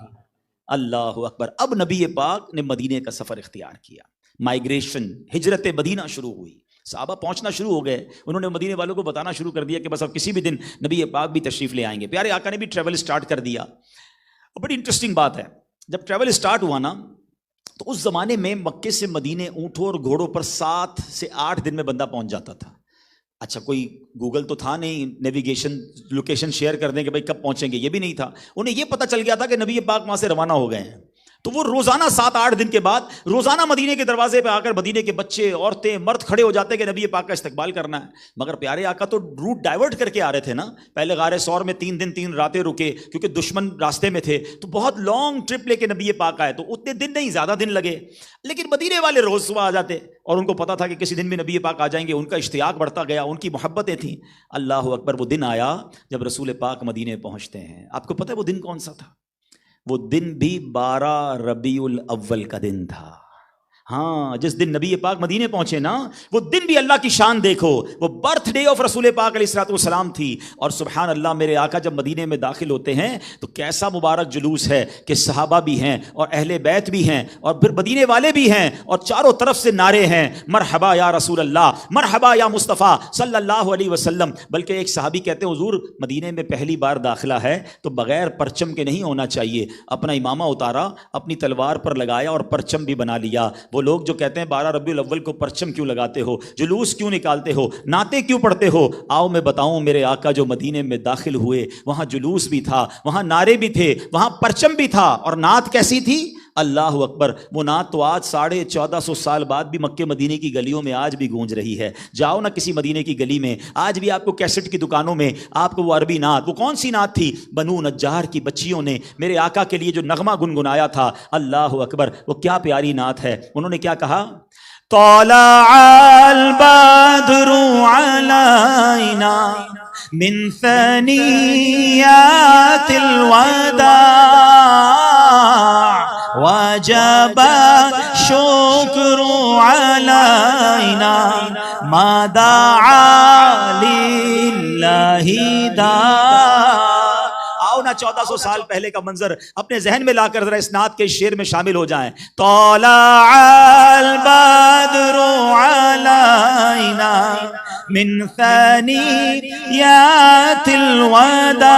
اللہ اکبر. اب نبی پاک نے مدینے کا سفر اختیار کیا, مائیگریشن, ہجرت مدینہ شروع ہوئی, صحابہ پہنچنا شروع ہو گئے. انہوں نے مدینے والوں کو بتانا شروع کر دیا کہ بس اب کسی بھی دن نبی پاک بھی تشریف لے آئیں گے. پیارے آقا نے بھی ٹریول سٹارٹ کر دیا. بڑی انٹرسٹنگ بات ہے, جب ٹریول سٹارٹ ہوا نا تو اس زمانے میں مکے سے مدینے اونٹوں اور گھوڑوں پر 7 سے 8 دن میں بندہ پہنچ جاتا تھا. اچھا کوئی گوگل تو تھا نہیں, نیویگیشن لوکیشن شیئر کر دیں کہ بھائی کب پہنچیں گے, یہ بھی نہیں تھا. انہیں یہ پتہ چل گیا تھا کہ نبی پاک وہاں سے روانہ ہو گئے ہیں, تو وہ روزانہ 7-8 دن کے بعد روزانہ مدینے کے دروازے پہ آ کر مدینے کے بچے, عورتیں, مرد کھڑے ہو جاتے کہ نبی پاک کا استقبال کرنا ہے. مگر پیارے آقا تو روٹ ڈائیورٹ کر کے آ رہے تھے نا. پہلے غار ثور میں 3 دن 3 راتیں رکے کیونکہ دشمن راستے میں تھے, تو بہت لانگ ٹرپ لے کے نبی پاک آئے, تو اتنے دن نہیں, زیادہ دن لگے. لیکن مدینے والے روز صبح آ جاتے, اور ان کو پتا تھا کہ کسی دن میں نبی پاک آ جائیں گے. ان کا اشتیاق بڑھتا گیا, ان کی محبتیں تھیں. اللہ اکبر. وہ دن آیا جب رسول پاک مدینے پہنچتے ہیں. آپ کو پتہ ہے وہ دن کون سا تھا؟ وہ دن بھی 12 ربیع الاول کا دن تھا. ہاں, جس دن نبی پاک مدینے پہنچے نا, وہ دن بھی اللہ کی شان دیکھو, وہ برتھ ڈے آف رسول پاک علیہ الصلوۃ والسلام تھی. اور سبحان اللہ, میرے آقا جب مدینے میں داخل ہوتے ہیں تو کیسا مبارک جلوس ہے کہ صحابہ بھی ہیں اور اہل بیت بھی ہیں اور پھر مدینے والے بھی ہیں, اور چاروں طرف سے نعرے ہیں, مرحبا یا رسول اللہ, مرحبا یا مصطفیٰ صلی اللہ علیہ وسلم. بلکہ ایک صحابی کہتے ہیں حضور مدینے میں پہلی بار داخلہ ہے تو بغیر پرچم کے نہیں ہونا چاہیے. اپنا امامہ اتارا, اپنی تلوار پر لگایا اور پرچم بھی بنا لیا. وہ لوگ جو کہتے ہیں 12 ربیع الاول کو پرچم کیوں لگاتے ہو, جلوس کیوں نکالتے ہو, نعتیں کیوں پڑھتے ہو, آؤ میں بتاؤں. میرے آقا جو مدینے میں داخل ہوئے وہاں جلوس بھی تھا, وہاں نعرے بھی تھے, وہاں پرچم بھی تھا. اور نعت کیسی تھی؟ اللہ اکبر. وہ نعت تو آج 1450 سال بعد بھی مکے مدینے کی گلیوں میں آج بھی گونج رہی ہے. جاؤ نا کسی مدینے کی گلی میں, آج بھی آپ کو کیسٹ کی دکانوں میں آپ کو وہ عربی نعت, وہ کون سی نعت تھی؟ بنو نجار کی بچیوں نے میرے آقا کے لیے جو نغمہ گنگنایا تھا. اللہ اکبر. وہ کیا پیاری نعت ہے. انہوں نے کیا کہا؟ طلع البدر علينا من ثنيات الوداع وجب الشكر علينا ما دعا لله داع. آؤ نا 1400 سال پہلے کا منظر اپنے ذہن میں لا کر ذرا اس نعت کے شعر میں شامل ہو جائیں. طلع البدر علينا من ثنيات الوداع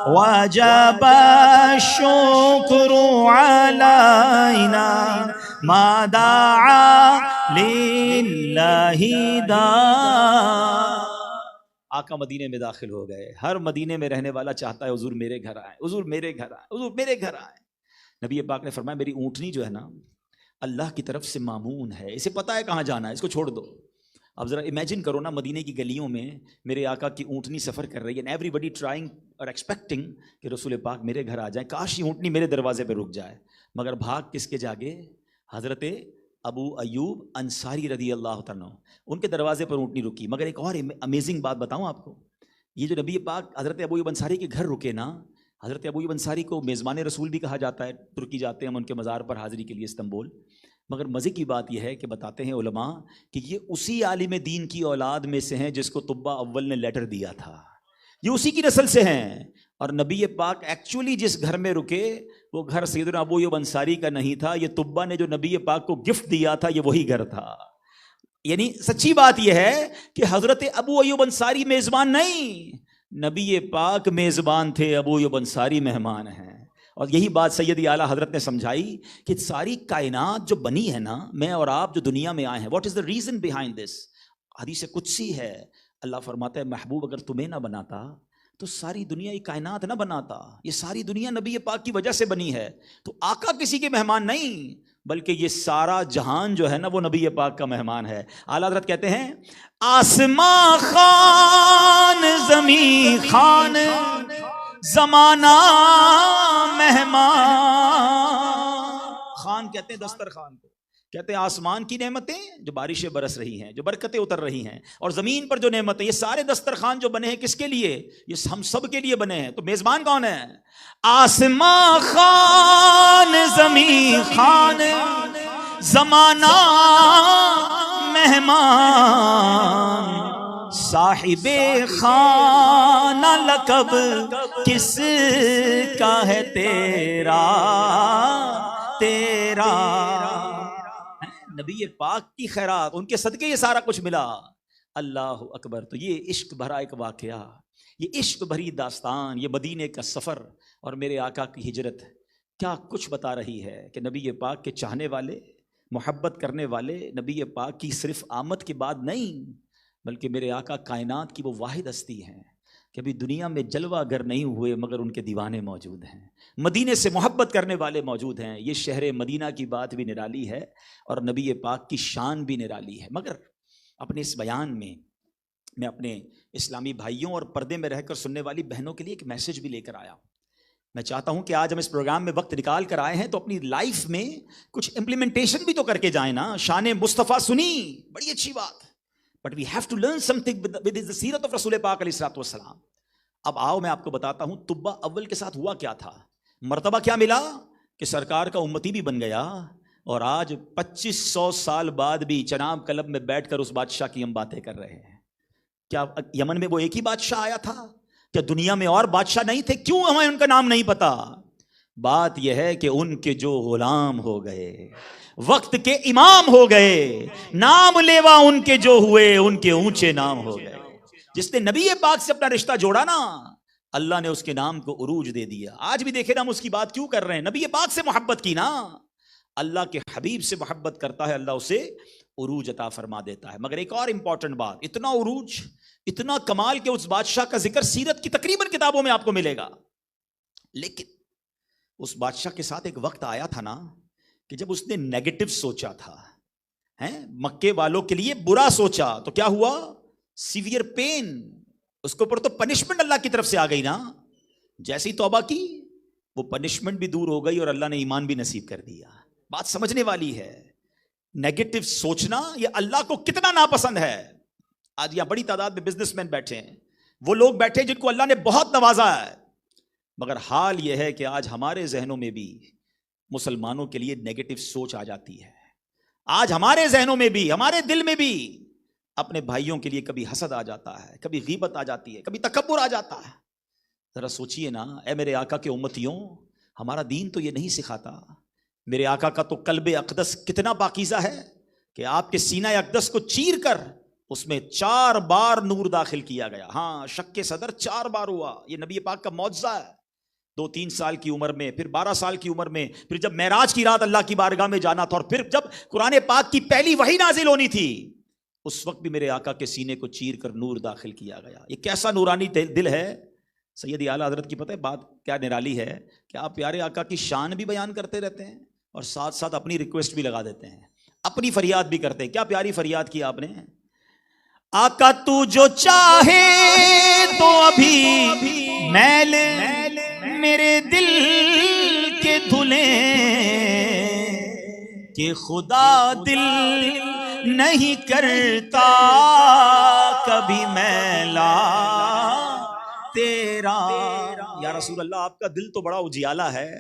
وجب الشكر علينا ما دعا لله داع. آقا مدینے میں داخل ہو گئے. ہر مدینے میں رہنے والا چاہتا ہے حضور میرے گھر آئے, حضور میرے گھر آئے, حضور میرے گھر آئے. نبی پاک نے فرمایا میری اونٹنی جو ہے نا اللہ کی طرف سے مامون ہے, اسے پتہ ہے کہاں جانا ہے, اس کو چھوڑ دو. اب ذرا امیجن کرو نا, مدینے کی گلیوں میں میرے آقا کی اونٹنی سفر کر رہی ہے, and everybody trying or expecting کہ رسول پاک میرے گھر آ جائیں, کاش یہ اونٹنی میرے دروازے پہ رک جائے. مگر بھاگ کس کے جاگے؟ حضرت ابو ایوب انصاری رضی اللہ تعالیٰ, ان کے دروازے پر اونٹنی رکی. مگر ایک اور امیزنگ بات بتاؤں آپ کو, یہ جو نبی پاک حضرت ابو ایوب انصاری کے گھر رکے نا, حضرت ابو ایوب انصاری کو میزبان رسول بھی کہا جاتا ہے, ترکی جاتے ہیں ہم ان کے مزار پر حاضری کے لیے استنبول. مگر مزے کی بات یہ ہے کہ بتاتے ہیں علماء کہ یہ اسی عالم دین کی اولاد میں سے ہیں جس کو طبہ اول نے لیٹر دیا تھا, یہ اسی کی نسل سے ہیں. اور نبی پاک ایکچولی جس گھر میں رکے وہ گھر سیدنا ابو ایوب انصاری کا نہیں تھا, یہ طبہ نے جو نبی پاک کو گفٹ دیا تھا یہ وہی گھر تھا. یعنی سچی بات یہ ہے کہ حضرت ابو ایوب انصاری میزبان نہیں, نبی پاک میزبان تھے, ابو ایوب انصاری مہمان ہیں. اور یہی بات سیدی اعلیٰ حضرت نے سمجھائی کہ ساری کائنات جو بنی ہے نا, میں اور آپ جو دنیا میں آئے ہیں, what is the reason behind دس؟ حدیث قدسی ہے, اللہ فرماتا ہے محبوب اگر تمہیں نہ بناتا تو ساری دنیا یہ کائنات نہ بناتا, یہ ساری دنیا نبی پاک کی وجہ سے بنی ہے. تو آقا کسی کے مہمان نہیں, بلکہ یہ سارا جہان جو ہے نا وہ نبی پاک کا مہمان ہے. اعلیٰ حضرت کہتے ہیں آسماں خان زمین خان زمانہ مہمان. خان کہتے ہیں دسترخوان کو، کہتے ہیں آسمان کی نعمتیں جو بارشیں برس رہی ہیں، جو برکتیں اتر رہی ہیں، اور زمین پر جو نعمتیں، یہ سارے دسترخوان جو بنے ہیں کس کے لیے؟ یہ ہم سب کے لیے بنے ہیں. تو میزبان کون ہے؟ آسمان خان زمین خان زمانہ مہمان. صاحب خانہ لقب کس کا ہے تیرا تیرا. نبی پاک کی خیرات، ان کے صدقے یہ سارا کچھ ملا. اللہ اکبر. تو یہ عشق بھرا ایک واقعہ، یہ عشق بھری داستان، یہ مدینے کا سفر اور میرے آقا کی ہجرت کیا کچھ بتا رہی ہے کہ نبی پاک کے چاہنے والے، محبت کرنے والے، نبی پاک کی صرف آمد کے بعد نہیں، بلکہ میرے آقا کائنات کی وہ واحد ہستی ہیں کہ ابھی دنیا میں جلوہ گر نہیں ہوئے مگر ان کے دیوانے موجود ہیں، مدینے سے محبت کرنے والے موجود ہیں. یہ شہر مدینہ کی بات بھی نرالی ہے اور نبی پاک کی شان بھی نرالی ہے. مگر اپنے اس بیان میں میں اپنے اسلامی بھائیوں اور پردے میں رہ کر سننے والی بہنوں کے لیے ایک میسج بھی لے کر آیا ہوں. میں چاہتا ہوں کہ آج ہم اس پروگرام میں وقت نکال کر آئے ہیں تو اپنی لائف میں کچھ امپلیمنٹیشن بھی تو کر کے جائیں نا. شان مصطفیٰ سنی، بڑی اچھی بات، but we have to learn something with the سیرت آف رسول پاک علیہ الصلوۃ والسلام. اب آؤ میں آپ کو بتاتا ہوں طبہ اول کے ساتھ ہوا کیا تھا، مرتبہ کیا ملا کہ سرکار کا امتی بھی بن گیا، اور آج 2500 سال بعد بھی چناب کلب میں بیٹھ کر اس بادشاہ کی ہم باتیں کر رہے ہیں. کیا یمن میں وہ ایک ہی بادشاہ آیا تھا؟ کیا دنیا میں اور بادشاہ نہیں تھے؟ کیوں ہمیں ان کا نام نہیں پتا؟ بات یہ ہے کہ ان کے جو غلام ہو گئے، وقت کے امام ہو گئے، نام لیوا ان کے جو ہوئے، ان کے اونچے نام ہو گئے. جس نے نبی پاک سے اپنا رشتہ جوڑا نا، اللہ نے اس کے نام کو عروج دے دیا. آج بھی دیکھیں نا ہم اس کی بات کیوں کر رہے ہیں، نبی پاک سے محبت کی نا. اللہ کے حبیب سے محبت کرتا ہے، اللہ اسے عروج عطا فرما دیتا ہے. مگر ایک اور امپورٹنٹ بات، اتنا عروج، اتنا کمال کہ اس بادشاہ کا ذکر سیرت کی تقریباً کتابوں میں آپ کو ملے گا. لیکن اس بادشاہ کے ساتھ ایک وقت آیا تھا نا کہ جب اس نے نیگیٹو سوچا تھا، مکے والوں کے لیے برا سوچا، تو کیا ہوا؟ سیویئر پین، اس کے اوپر تو پنشمنٹ اللہ کی طرف سے آ گئی نا. جیسی توبہ کی وہ پنشمنٹ بھی دور ہو گئی اور اللہ نے ایمان بھی نصیب کر دیا. بات سمجھنے والی ہے. نیگیٹو سوچنا یہ اللہ کو کتنا ناپسند ہے. آج یہاں بڑی تعداد میں بزنس مین بیٹھے ہیں، وہ لوگ بیٹھے جن کو اللہ نے بہت نوازا ہے، مگر حال یہ ہے کہ آج ہمارے ذہنوں میں بھی مسلمانوں کے لیے نیگیٹو سوچ آ جاتی ہے. آج ہمارے ذہنوں میں بھی، ہمارے دل میں بھی اپنے بھائیوں کے لیے کبھی حسد آ جاتا ہے، کبھی غیبت آ جاتی ہے، کبھی تکبر آ جاتا ہے. ذرا سوچئے نا، اے میرے آقا کے امتیوں، ہمارا دین تو یہ نہیں سکھاتا. میرے آقا کا تو قلب اقدس کتنا پاکیزہ ہے کہ آپ کے سینہ اقدس کو چیر کر اس میں 4 بار نور داخل کیا گیا. ہاں، شق صدر 4 بار ہوا. یہ نبی پاک کا معجزہ ہے. 2-3 سال کی عمر میں، پھر 12 سال کی عمر میں، پھر جب معراج کی رات اللہ کی بارگاہ میں جانا تھا، اور پھر جب قرآن پاک کی پہلی وحی نازل ہونی تھی، اس وقت بھی میرے آقا کے سینے کو چیر کر نور داخل کیا گیا. یہ کیسا نورانی دل ہے. سیدی اعلیٰ حضرت کی پتہ ہے بات کیا نرالی ہے کہ آپ پیارے آقا کی شان بھی بیان کرتے رہتے ہیں اور ساتھ ساتھ اپنی ریکویسٹ بھی لگا دیتے ہیں، اپنی فریاد بھی کرتے ہیں. کیا پیاری فریاد کی آپ نے، آقا تو جو چاہے تو ابھی میل میرے دل کے دھلیں کہ خدا دل نہیں کرتا کبھی میلا تیرا. یا رسول اللہ، آپ کا دل تو بڑا اجیالا ہے،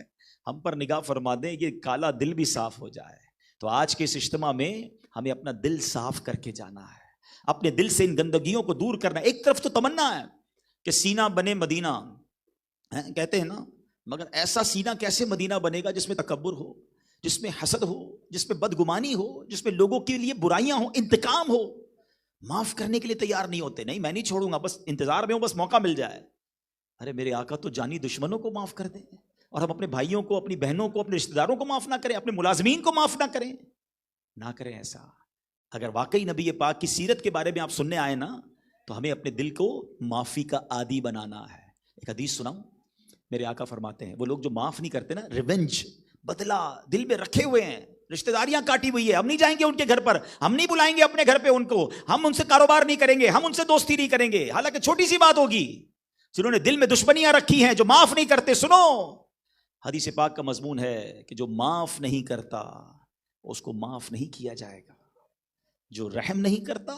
ہم پر نگاہ فرما دیں کہ کالا دل بھی صاف ہو جائے. تو آج کے اس اجتماع میں ہمیں اپنا دل صاف کر کے جانا ہے، اپنے دل سے ان گندگیوں کو دور کرنا ہے. ایک طرف تو تمنا ہے کہ سینہ بنے مدینہ، کہتے ہیں نا، مگر ایسا سینہ کیسے مدینہ بنے گا جس میں تکبر ہو، جس میں حسد ہو، جس میں بدگمانی ہو، جس میں لوگوں کے لیے برائیاں ہوں، انتقام ہو، معاف کرنے کے لیے تیار نہیں ہوتے. نہیں، میں نہیں چھوڑوں گا، بس انتظار میں ہوں، بس موقع مل جائے. ارے میرے آقا تو جانی دشمنوں کو معاف کر دیں، اور ہم اپنے بھائیوں کو، اپنی بہنوں کو، اپنے رشتہ داروں کو معاف نہ کریں، اپنے ملازمین کو معاف نہ کریں. نہ کریں ایسا. اگر واقعی نبی پاک کی سیرت کے بارے میں آپ سننے آئے نا، تو ہمیں اپنے دل کو معافی کا عادی بنانا ہے. ایک حدیث سناؤں، میرے آقا فرماتے ہیں وہ لوگ جو معاف نہیں کرتے نا، ریونج، بدلہ دل میں رکھے ہوئے ہیں، رشتہ داریاں کاٹی ہوئی ہے, ہم نہیں جائیں گے ان کے گھر پر, ہم نہیں بلائیں گے اپنے گھر پہ ان کو, ہم ان سے کاروبار نہیں کریں گے, ہم ان سے دوستی نہیں کریں گے. حالانکہ چھوٹی سی بات ہوگی, جنہوں نے دل میں دشمنیاں رکھی ہیں, جو معاف نہیں کرتے. سنو, حدیث پاک کا مضمون ہے کہ جو معاف نہیں کرتا اس کو معاف نہیں کیا جائے گا, جو رحم نہیں کرتا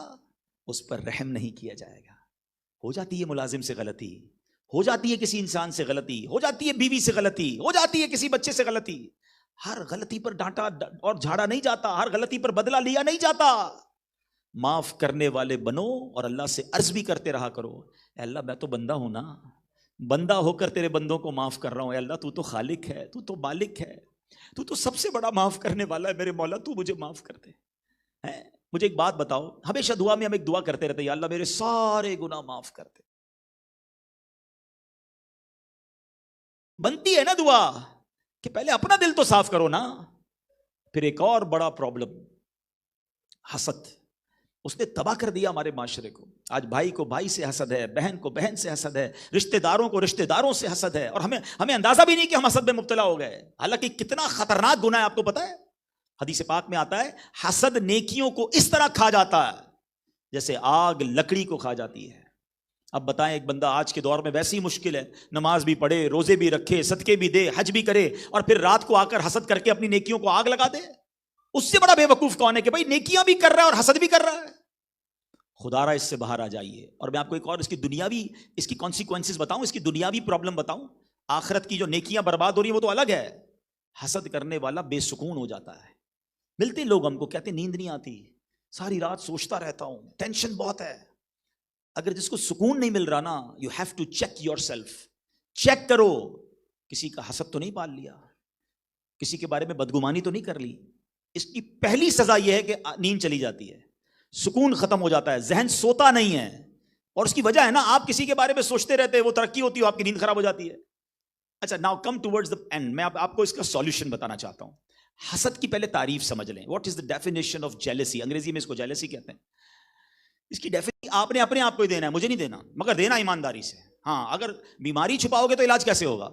اس پر رحم نہیں کیا جائے گا. ہو جاتی ہے ملازم سے غلطی, ہو جاتی ہے کسی انسان سے غلطی, ہو جاتی ہے بیوی سے غلطی, ہو جاتی ہے کسی بچے سے غلطی. ہر غلطی پر ڈانٹا اور جھاڑا نہیں جاتا, ہر غلطی پر بدلہ لیا نہیں جاتا. معاف کرنے والے بنو اور اللہ سے عرض بھی کرتے رہا کرو, اے اللہ میں تو بندہ ہوں نا, بندہ ہو کر تیرے بندوں کو معاف کر رہا ہوں. اے اللہ تو تو خالق ہے, تو تو مالک ہے, تو تو سب سے بڑا معاف کرنے والا ہے. میرے مولا تو مجھے معاف کر دے. مجھے ایک بات بتاؤ, ہمیشہ دعا میں ہم ایک دعا کرتے رہتے, یا اللہ میرے سارے گناہ معاف کر دے. بنتی ہے نا دعا کہ پہلے اپنا دل تو صاف کرو نا. پھر ایک اور بڑا پرابلم, حسد. اس نے تباہ کر دیا ہمارے معاشرے کو. آج بھائی کو بھائی سے حسد ہے, بہن کو بہن سے حسد ہے, رشتہ داروں کو رشتہ داروں سے حسد ہے, اور ہمیں اندازہ بھی نہیں کہ ہم حسد میں مبتلا ہو گئے. حالانکہ کتنا خطرناک گناہ ہے آپ کو پتا ہے. حدیث پاک میں آتا ہے حسد نیکیوں کو اس طرح کھا جاتا ہے جیسے آگ لکڑی کو کھا جاتی ہے. اب بتائیں, ایک بندہ آج کے دور میں ویسی مشکل ہے, نماز بھی پڑھے, روزے بھی رکھے, صدقے بھی دے, حج بھی کرے, اور پھر رات کو آ کر حسد کر کے اپنی نیکیوں کو آگ لگا دے. اس سے بڑا بے وقوف کون ہے کہ بھائی نیکیاں بھی کر رہا ہے اور حسد بھی کر رہا ہے. خدا را اس سے باہر آ جائیے. اور میں آپ کو ایک اور اس کی کانسیکوینسز بتاؤں, اس کی دنیاوی پرابلم بتاؤں. آخرت کی جو نیکیاں برباد ہو رہی ہیں وہ تو الگ ہے. حسد کرنے والا بے سکون ہو جاتا ہے. ملتے لوگ ہم کو کہتے نیند نہیں آتی, ساری رات سوچتا رہتا ہوں, ٹینشن بہت ہے. اگر جس کو سکون نہیں مل رہا نا, you have to check yourself. Check کرو کسی کا حسد تو نہیں پال لیا, کسی کے بارے میں بدگمانی تو نہیں کر لی. اس کی پہلی سزا یہ ہے کہ نیند چلی جاتی ہے, سکون ختم ہو جاتا ہے, ذہن سوتا نہیں ہے. اور اس کی وجہ ہے نا, آپ کسی کے بارے میں سوچتے رہتے ہیں, وہ ترقی ہوتی ہے, آپ کی نیند خراب ہو جاتی ہے. اچھا, now come towards the end. میں آپ کو اس کا سولوشن بتانا چاہتا ہوں. حسد کی پہلے تعریف سمجھ لیں. What is the definition of jealousy. انگریزی میں اس کو جیلسی کہتے ہیں. اس کی ڈیفینیشن آپ نے اپنے آپ کو ہی دینا ہے, مجھے نہیں دینا, مگر دینا ایمانداری سے. ہاں, اگر بیماری چھپاؤ گے تو علاج کیسے ہوگا؟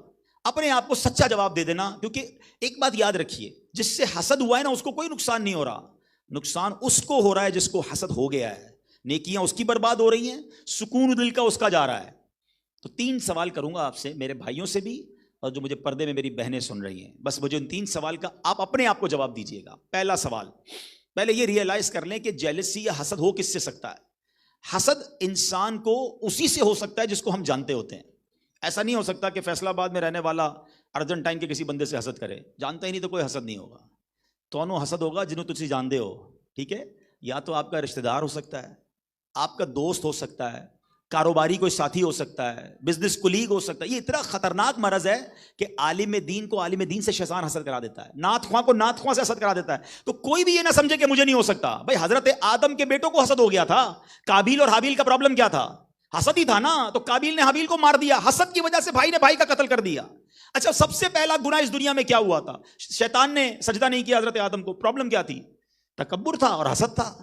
اپنے آپ کو سچا جواب دے دینا. کیونکہ ایک بات یاد رکھیے, جس سے حسد ہوا ہے نا اس کو کوئی نقصان نہیں ہو رہا, نقصان اس کو ہو رہا ہے جس کو حسد ہو گیا ہے. نیکیاں اس کی برباد ہو رہی ہیں, سکون دل کا اس کا جا رہا ہے. تو 3 سوال کروں گا آپ سے, میرے بھائیوں سے بھی, اور جو مجھے پردے میں میری بہنیں سن رہی ہیں. بس مجھے ان 3 سوال کا آپ اپنے آپ کو جواب دیجیے گا. پہلا سوال, پہلے یہ ریئلائز کر لیں کہ جیلسی یا حسد ہو کس سے سکتا ہے. حسد انسان کو اسی سے ہو سکتا ہے جس کو ہم جانتے ہوتے ہیں. ایسا نہیں ہو سکتا کہ فیصل آباد میں رہنے والا ارجنٹائن کے کسی بندے سے حسد کرے. جانتا ہی نہیں تو کوئی حسد نہیں ہوگا. تو انہوں حسد ہوگا جنہوں تجھے جانتے ہو. ٹھیک ہے, یا تو آپ کا رشتہ دار ہو سکتا ہے, آپ کا دوست ہو سکتا ہے, کاروباری کوئی ساتھی ہو سکتا ہے, بزنس کولیگ ہو سکتا ہے. یہ اتنا خطرناک مرض ہے کہ عالم دین کو عالم دین سے شیطان حسد کرا دیتا ہے, نعت خواں کو نعت خواں سے حسد کرا دیتا ہے. تو کوئی بھی یہ نہ سمجھے کہ مجھے نہیں ہو سکتا. بھائی حضرت آدم کے بیٹوں کو حسد ہو گیا تھا. قابیل اور حابیل کا پرابلم کیا تھا؟ حسد ہی تھا نا. تو قابیل نے حابیل کو مار دیا, حسد کی وجہ سے بھائی نے بھائی کا قتل کر دیا. اچھا, سب سے پہلا گناہ اس دنیا میں کیا ہوا تھا؟ شیطان نے سجدہ نہیں کیا حضرت آدم کو. پرابلم کیا تھی؟ تکبر تھا اور حسد تھا.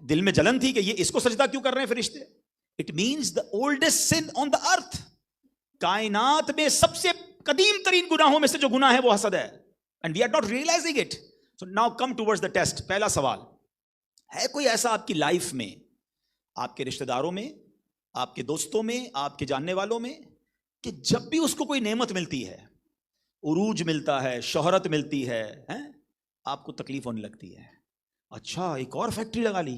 دل میں جلن تھی کہ یہ اس کو سجدہ کیوں کر رہے ہیں فرشتے. It means the oldest sin on the earth. کائنات میں سب سے قدیم ترین گناہوں میں سے جو گناہ ہے وہ حسد ہے. And we are not realizing it. So now come towards the test. پہلا سوال ہے, کوئی ایسا آپ کی لائف میں, آپ کے رشتہ داروں میں, آپ کے دوستوں میں, آپ کے جاننے والوں میں, کہ جب بھی اس کو کوئی نعمت ملتی ہے, عروج ملتا ہے, شہرت ملتی ہے, آپ کو تکلیف ہونے لگتی ہے؟ اچھا, ایک اور فیکٹری لگا لی,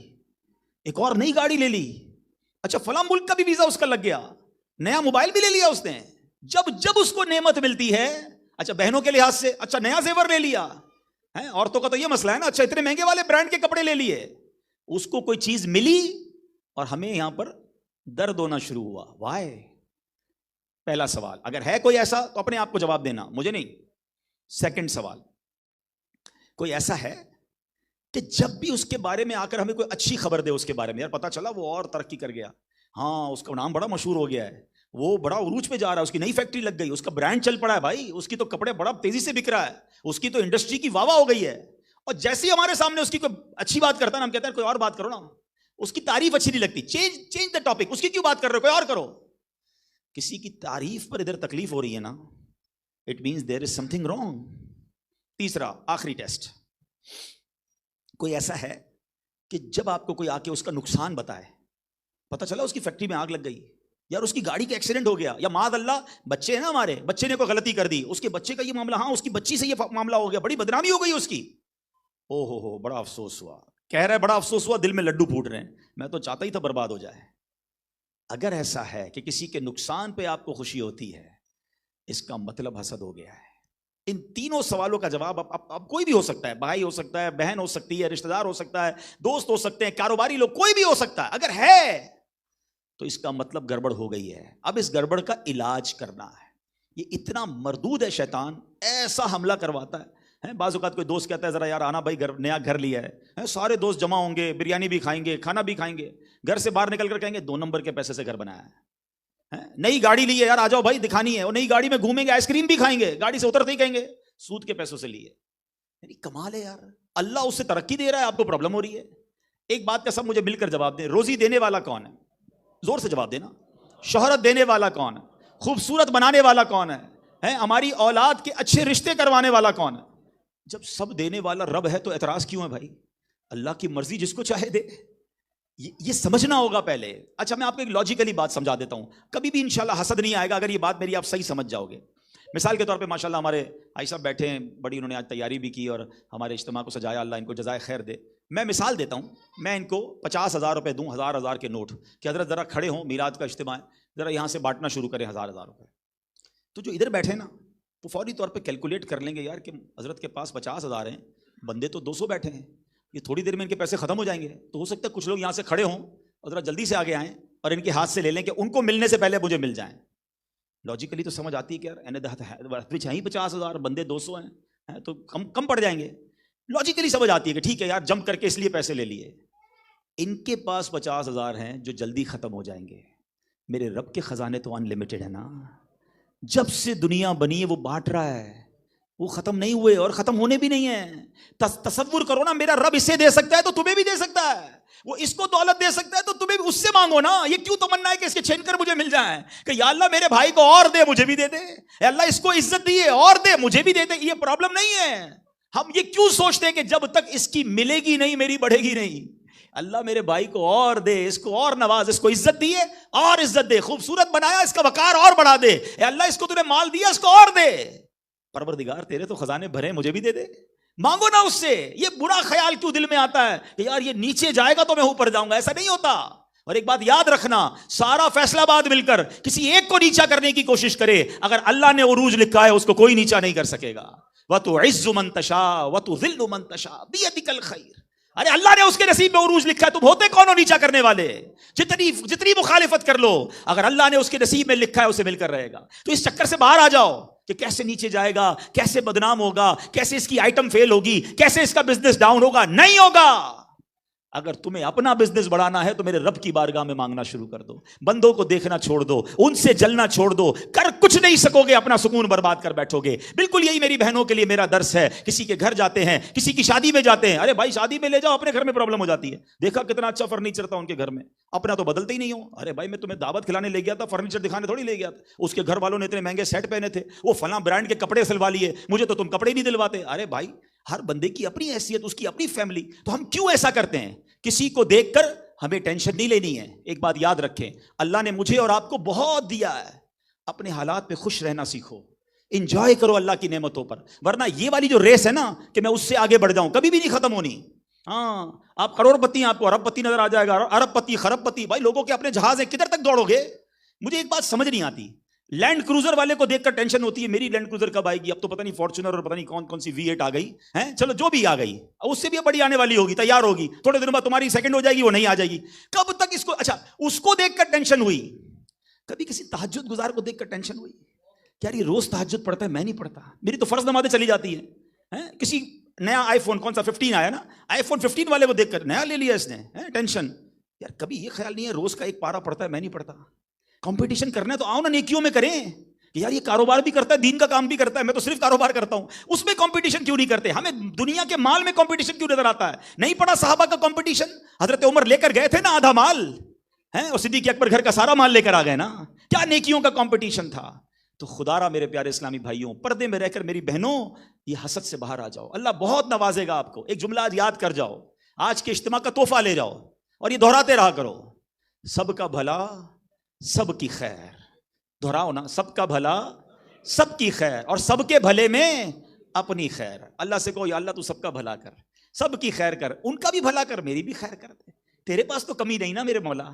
ایک اور نئی گاڑی لے لی, اچھا فلاں ملک کا بھی ویزا اس کا لگ گیا, نیا موبائل بھی لے لیا اس نے. جب اس کو نعمت ملتی ہے, اچھا بہنوں کے لحاظ سے اچھا نیا زیور لے لیا, عورتوں کا تو یہ مسئلہ ہے نا, اچھا اتنے مہنگے والے برانڈ کے کپڑے لے لیے. اس کو کوئی چیز ملی اور ہمیں یہاں پر درد ہونا شروع ہوا. وائے؟ پہلا سوال, اگر ہے کوئی ایسا تو اپنے آپ کو جواب دینا, مجھے نہیں. سیکنڈ سوال, کوئی ایسا ہے کہ جب بھی اس کے بارے میں آ کر ہمیں کوئی اچھی خبر دے, اس کے بارے میں, یار پتا چلا وہ اور ترقی کر گیا, ہاں اس کا نام بڑا مشہور ہو گیا ہے, وہ بڑا عروج پہ جا رہا ہے, اس کی نئی فیکٹری لگ گئی, اس کا برانڈ چل پڑا ہے, بھائی اس کی تو کپڑے بڑا تیزی سے بک رہا ہے, اس کی تو انڈسٹری کی واہ ہو گئی ہے. اور جیسے ہی ہمارے سامنے اس کی کوئی اچھی بات کرتا ہے نا, ہم کہتے ہیں کوئی اور بات کرو نا, اس کی تعریف اچھی نہیں لگتی, چینج دا ٹاپک, اس کی کیوں بات کر رہے ہو, کوئی اور کرو. کسی کی تعریف پر ادھر تکلیف ہو رہی ہے نا, it means there is some thing wrong. تیسرا آخری ٹیسٹ, کوئی ایسا ہے کہ جب آپ کو کوئی آ کے اس کا نقصان بتائے, پتہ چلا اس کی فیکٹری میں آگ لگ گئی, یار اس کی گاڑی کا ایکسیڈنٹ ہو گیا, یا معاذ اللہ بچے ہیں نا ہمارے, بچے نے کوئی غلطی کر دی, اس کے بچے کا یہ معاملہ, ہاں اس کی بچی سے یہ معاملہ ہو گیا, بڑی بدنامی ہو گئی اس کی, او ہو بڑا افسوس ہوا, کہہ رہا ہے بڑا افسوس ہوا, دل میں لڈو پھوٹ رہے ہیں, میں تو چاہتا ہی تھا برباد ہو جائے. اگر ایسا ہے کہ کسی کے نقصان پہ آپ کو خوشی ہوتی ہے, اس کا مطلب حسد ہو گیا ہے. ان تینوں سوالوں کا جواب اب کوئی بھی ہو سکتا ہے, بھائی ہو سکتا ہے, بہن ہو سکتی ہے, رشتہ دار ہو سکتا ہے, دوست ہو سکتے ہیں, کاروباری لوگ, کوئی بھی ہو سکتا ہے. اگر ہے تو اس کا مطلب گڑبڑ ہو گئی ہے. اب اس گڑبڑ کا علاج کرنا ہے. یہ اتنا مردود ہے, شیطان ایسا حملہ کرواتا ہے. بعض اوقات کوئی دوست کہتا ہے ذرا یار آنا بھائی, نیا گھر لیا ہے, سارے دوست جمع ہوں گے, بریانی بھی کھائیں گے, کھانا بھی کھائیں گے, گھر سے باہر نکل کر کہیں گے 2 نمبر کے پیسے سے گھر بنایا ہے, نئی گاڑی لی ہے یار, آ جاؤ بھائی دکھانی ہے, اور نئی گاڑی میں گھومیں گے, آئس کریم بھی کھائیں گے, گاڑی سے اترتے ہی کہیں گے سود کے پیسوں سے لیے. یعنی کمال ہے یار, اللہ اس سے ترقی دے رہا ہے, آپ کو پرابلم ہو رہی ہے. ایک بات کا سب مجھے مل کر جواب دیں, روزی دینے والا کون ہے؟ زور سے جواب دینا. شہرت دینے والا کون ہے؟ خوبصورت بنانے والا کون ہے؟ ہماری اولاد کے اچھے رشتے کروانے والا کون ہے؟ جب سب دینے والا رب ہے تو اعتراض کیوں ہے بھائی؟ اللہ کی مرضی جس کو چاہے دے, یہ سمجھنا ہوگا پہلے. اچھا میں آپ کو ایک لاجیکلی بات سمجھا دیتا ہوں, کبھی بھی انشاءاللہ حسد نہیں آئے گا اگر یہ بات میری آپ صحیح سمجھ جاؤ گے. مثال کے طور پہ ماشاءاللہ ہمارے بھائی صاحب بیٹھے ہیں, بڑی انہوں نے آج تیاری بھی کی اور ہمارے اجتماع کو سجایا, اللہ ان کو جزائے خیر دے. میں مثال دیتا ہوں, میں ان کو 50,000 روپے دوں, 1,000 کے نوٹ, کہ حضرت ذرا کھڑے ہوں, میلاد کا اجتماع ہے, ذرا یہاں سے بانٹنا شروع کریں 1,000 روپے. تو جو ادھر بیٹھے نا وہ فوری طور پہ کیلکولیٹ کر لیں گے یار کہ حضرت کے پاس 50,000 ہیں, بندے تو 200 بیٹھے ہیں, یہ تھوڑی دیر میں ان کے پیسے ختم ہو جائیں گے. تو ہو سکتا ہے کچھ لوگ یہاں سے کھڑے ہوں اور ذرا جلدی سے آگے آئیں اور ان کے ہاتھ سے لے لیں کہ ان کو ملنے سے پہلے مجھے مل جائیں. لاجیکلی تو سمجھ آتی ہے کہ یار 50,000 بندے 200 ہیں تو کم پڑ جائیں گے. لاجیکلی سمجھ آتی ہے کہ ٹھیک ہے یار جمپ کر کے اس لیے پیسے لے لیے. ان کے پاس 50,000 ہیں جو جلدی ختم ہو جائیں گے. میرے رب کے خزانے تو ان لمیٹڈ ہے نا, جب سے دنیا بنی ہے وہ بانٹ رہا ہے, وہ ختم نہیں ہوئے اور ختم ہونے بھی نہیں ہیں. تصور کرو نا, میرا رب اسے دے سکتا ہے تو تمہیں بھی دے سکتا ہے, وہ اس کو دولت دے سکتا ہے تو تمہیں بھی اس سے مانگو نا. یہ کیوں تمنا ہے کہ اس کے چھین کر مجھے مل جائیں, کہ یا اللہ میرے بھائی کو اور دے مجھے بھی دے دے, اے اللہ اس کو عزت دیے اور دے مجھے بھی دے دے. یہ پرابلم نہیں ہے. ہم یہ کیوں سوچتے ہیں کہ جب تک اس کی ملے گی نہیں میری بڑھے گی نہیں. اللہ میرے بھائی کو اور دے, اس کو اور نواز, اس کو عزت دیے اور عزت دے, خوبصورت بنایا اس کا وقار اور بڑھا دے. اے اللہ اس کو تو نے مال دیا, اس کو اور دے. پروردگار تیرے تو خزانے بھرے, مجھے بھی دے دے. مانگو نا اس سے. یہ برا خیال کیوں دل میں آتا ہے کہ یار یہ نیچے جائے گا تو میں اوپر جاؤں گا؟ ایسا نہیں ہوتا. اور ایک بات یاد رکھنا, سارا فیصلہ آباد مل کر کسی ایک کو نیچا کرنے کی کوشش کرے, اگر اللہ نے عروج لکھا ہے اس کو کوئی نیچا نہیں کر سکے گا. وَتُعِزُّ مَن تَشَاءُ وَتُذِلُّ مَن تَشَاءُ بِيَدِكَ الْخَيْرُ. ارے اللہ نے اس کے نصیب میں عروج لکھا ہے, تم ہوتے کون ہو نیچا کرنے والے؟ جتنی مخالفت کر لو, اگر اللہ نے اس کے نصیب میں لکھا ہے اسے مل کر رہے گا. تو اس چکر سے باہر آ جاؤ کہ کیسے نیچے جائے گا, کیسے بدنام ہوگا, کیسے اس کی آئٹم فیل ہوگی, کیسے اس کا بزنس ڈاؤن ہوگا. نہیں ہوگا. اگر تمہیں اپنا بزنس بڑھانا ہے تو میرے رب کی بارگاہ میں مانگنا شروع کر دو, بندوں کو دیکھنا چھوڑ دو, ان سے جلنا چھوڑ دو. کر کچھ نہیں سکو گے, اپنا سکون برباد کر بیٹھو گے. بالکل یہی میری بہنوں کے لیے میرا درس ہے. کسی کے گھر جاتے ہیں, کسی کی شادی میں جاتے ہیں, ارے بھائی شادی میں لے جاؤ, اپنے گھر میں پرابلم ہو جاتی ہے. دیکھا کتنا اچھا فرنیچر تھا ان کے گھر میں, اپنا تو بدلتے ہی نہیں ہو. ارے بھائی میں تمہیں دعوت کھلانے لے گیا تھا, فرنیچر دکھانے تھوڑی لے گیا تھا. اس کے گھر والوں نے اتنے مہنگے سیٹ پہنے تھے, وہ فلاں برانڈ کے کپڑے سلوا لیے, مجھے تو تم کپڑے نہیں دلواتے. ارے بھائی ہر بندے کی اپنی حیثیت, اس کی اپنی فیملی. تو ہم کیوں ایسا کرتے ہیں؟ کسی کو دیکھ کر ہمیں ٹینشن نہیں لینی ہے. ایک بات یاد رکھیں, اللہ نے مجھے اور آپ کو بہت دیا ہے, اپنے حالات پہ خوش رہنا سیکھو, انجوائے کرو اللہ کی نعمتوں پر. ورنہ یہ والی جو ریس ہے نا کہ میں اس سے آگے بڑھ جاؤں, کبھی بھی نہیں ختم ہونی. ہاں آپ کروڑ پتی ہیں, آپ کو ارب پتی نظر آ جائے گا, ارب پتی خرب پتی. بھائی لوگوں کے اپنے جہاز ہیں, کدھر تک دوڑو گے؟ مجھے ایک بات سمجھ نہیں آتی, لینڈ کروزر والے کو دیکھ کر ٹینشن ہوتی ہے میری لینڈ کروزر کب آئے گی. اب تو پتہ نہیں فارچونر اور پتہ نہیں کون کون سی V8 آ گئی ہے, چلو جو بھی آ گئی اس سے بھی بڑی آنے والی ہوگی, تیار ہوگی, تھوڑے دنوں بعد تمہاری سیکنڈ ہو جائے گی, وہ نہیں آ جائے گی. کب تک اس کو, اچھا اس کو دیکھ کر ٹینشن ہوئی. کبھی کسی تہجد گزار کو دیکھ کر ٹینشن ہوئی کہ یار یہ روز تہجد پڑھتا ہے, میں نہیں پڑھتا, میری تو فرض نمازیں چلی جاتی ہیں. کسی نیا آئی فون, کون سا 15 آیا نا, آئی فون 15 والے کو دیکھ کر نیا لے لیا اس نے, ٹینشن. یار کبھی یہ خیال نہیں ہے روز کا ایک پارا پڑھتا ہے, میں نہیں پڑھتا. کمپٹیشن کرنا ہے تو آؤ نا نیکیوں میں کریں, کہ یار یہ کاروبار بھی کرتا ہے, دین کا کام بھی کرتا ہے, میں تو صرف کاروبار کرتا ہوں. اس میں کمپٹیشن کیوں نہیں کرتے؟ ہمیں دنیا کے مال میں کمپٹیشن کیوں نظر آتا ہے؟ نہیں پڑا صحابہ کا کمپٹیشن؟ حضرت عمر لے کر گئے تھے نا آدھا مال, اور صدیق اکبر گھر کا سارا مال لے کر آ گئے نا. کیا نیکیوں کا کمپٹیشن تھا. تو خدا را میرے پیارے اسلامی بھائیوں، پردے میں رہ کر میری بہنوں، یہ حسد سے باہر آ جاؤ، اللہ بہت نوازے گا آپ کو. ایک جملہ آج یاد کر جاؤ، آج کے اجتماع کا تحفہ لے جاؤ اور یہ دہراتے رہا کرو. سب کا بھلا سب کی خیر. دہراؤ نا، سب کا بھلا سب کی خیر، اور سب کے بھلے میں اپنی خیر. اللہ سے کہو یا اللہ تو سب کا بھلا کر، سب کی خیر کر، ان کا بھی بھلا کر، میری بھی خیر کر دے. تیرے پاس تو کمی نہیں نا میرے مولا،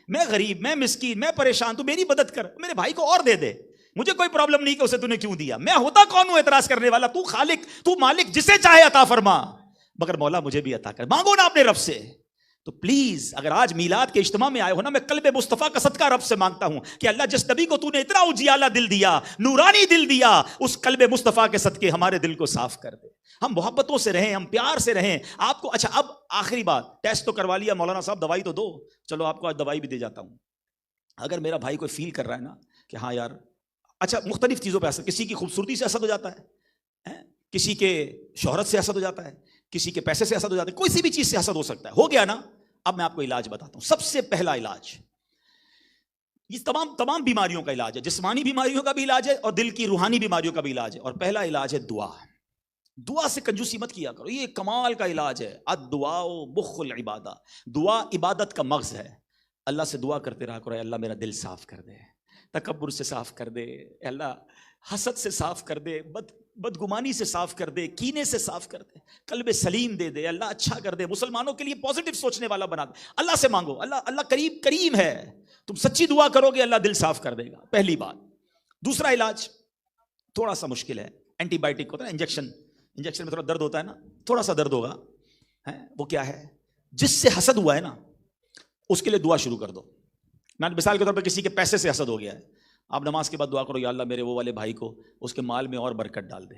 میں غریب، میں مسکین، میں پریشان، تو میری مدد کر، میرے بھائی کو اور دے دے. مجھے کوئی پرابلم نہیں کہ اسے تو نے کیوں دیا، میں ہوتا کون ہوں اعتراض کرنے والا؟ تو خالق، تو مالک، جسے چاہے عطا فرما، مگر مولا مجھے بھی عطا کر. مانگو نا اپنے رب سے. تو پلیز اگر آج میلاد کے اجتماع میں آئے ہو نا، میں قلب مصطفیٰ کا صدقہ رب سے مانگتا ہوں کہ اللہ جس نبی کو تو نے اتنا اجیالہ دل دیا، نورانی دل دیا، اس قلب مصطفیٰ کے صدقے ہمارے دل کو صاف کر دے. ہم محبتوں سے رہیں، ہم پیار سے رہیں. آپ کو اچھا، اب آخری بات، ٹیسٹ تو کروا لیا مولانا صاحب، دوائی تو دو. چلو آپ کو آج دوائی بھی دے جاتا ہوں. اگر میرا بھائی کوئی فیل کر رہا ہے نا کہ ہاں یار، اچھا مختلف چیزوں پہ حسد، کسی کی خوبصورتی سے حسد ہو جاتا ہے، کسی کے شہرت سے حسد ہو جاتا ہے، کسی کے پیسے سے حسد ہو جاتا ہے، کوئی سی بھی چیز سے حسد ہو سکتا ہے. ہو گیا نا؟ اب میں آپ کو علاج بتاتا ہوں. سب سے پہلا علاج، یہ تمام بیماریوں کا علاج ہے، جسمانی بیماریوں کا بھی علاج ہے اور دل کی روحانی بیماریوں کا بھی علاج ہے. اور پہلا علاج ہے دعا. دعا سے کنجوسی مت کیا کرو، یہ کمال کا علاج ہے. الدعاء مخ العبادہ، دعا عبادت کا مغز ہے. اللہ سے دعا کرتے رہا کرو، اللہ میرا دل صاف کر دے، تکبر سے صاف کر دے، اللہ حسد سے صاف کر دے، بدگمانی سے صاف کر دے، کینے سے صاف کر دے، قلب سلیم دے دے، اللہ اچھا کر دے، مسلمانوں کے لیے پازیٹیو سوچنے والا بنا دے. اللہ سے مانگو، اللہ کریم ہے. تم سچی دعا کرو گے، اللہ دل صاف کر دے گا. پہلی بات. دوسرا علاج تھوڑا سا مشکل ہے، اینٹی بائیوٹک ہوتا ہے، انجیکشن میں تھوڑا درد ہوتا ہے نا، تھوڑا سا درد ہوگا. وہ کیا ہے؟ جس سے حسد ہوا ہے نا، اس کے لیے دعا شروع کر دو. میں مثال کے طور پر کسی کے پیسے سے حسد ہو گیا ہے، آپ نماز کے بعد دعا کرو، یا اللہ میرے وہ والے بھائی کو اس کے مال میں اور برکت ڈال دے.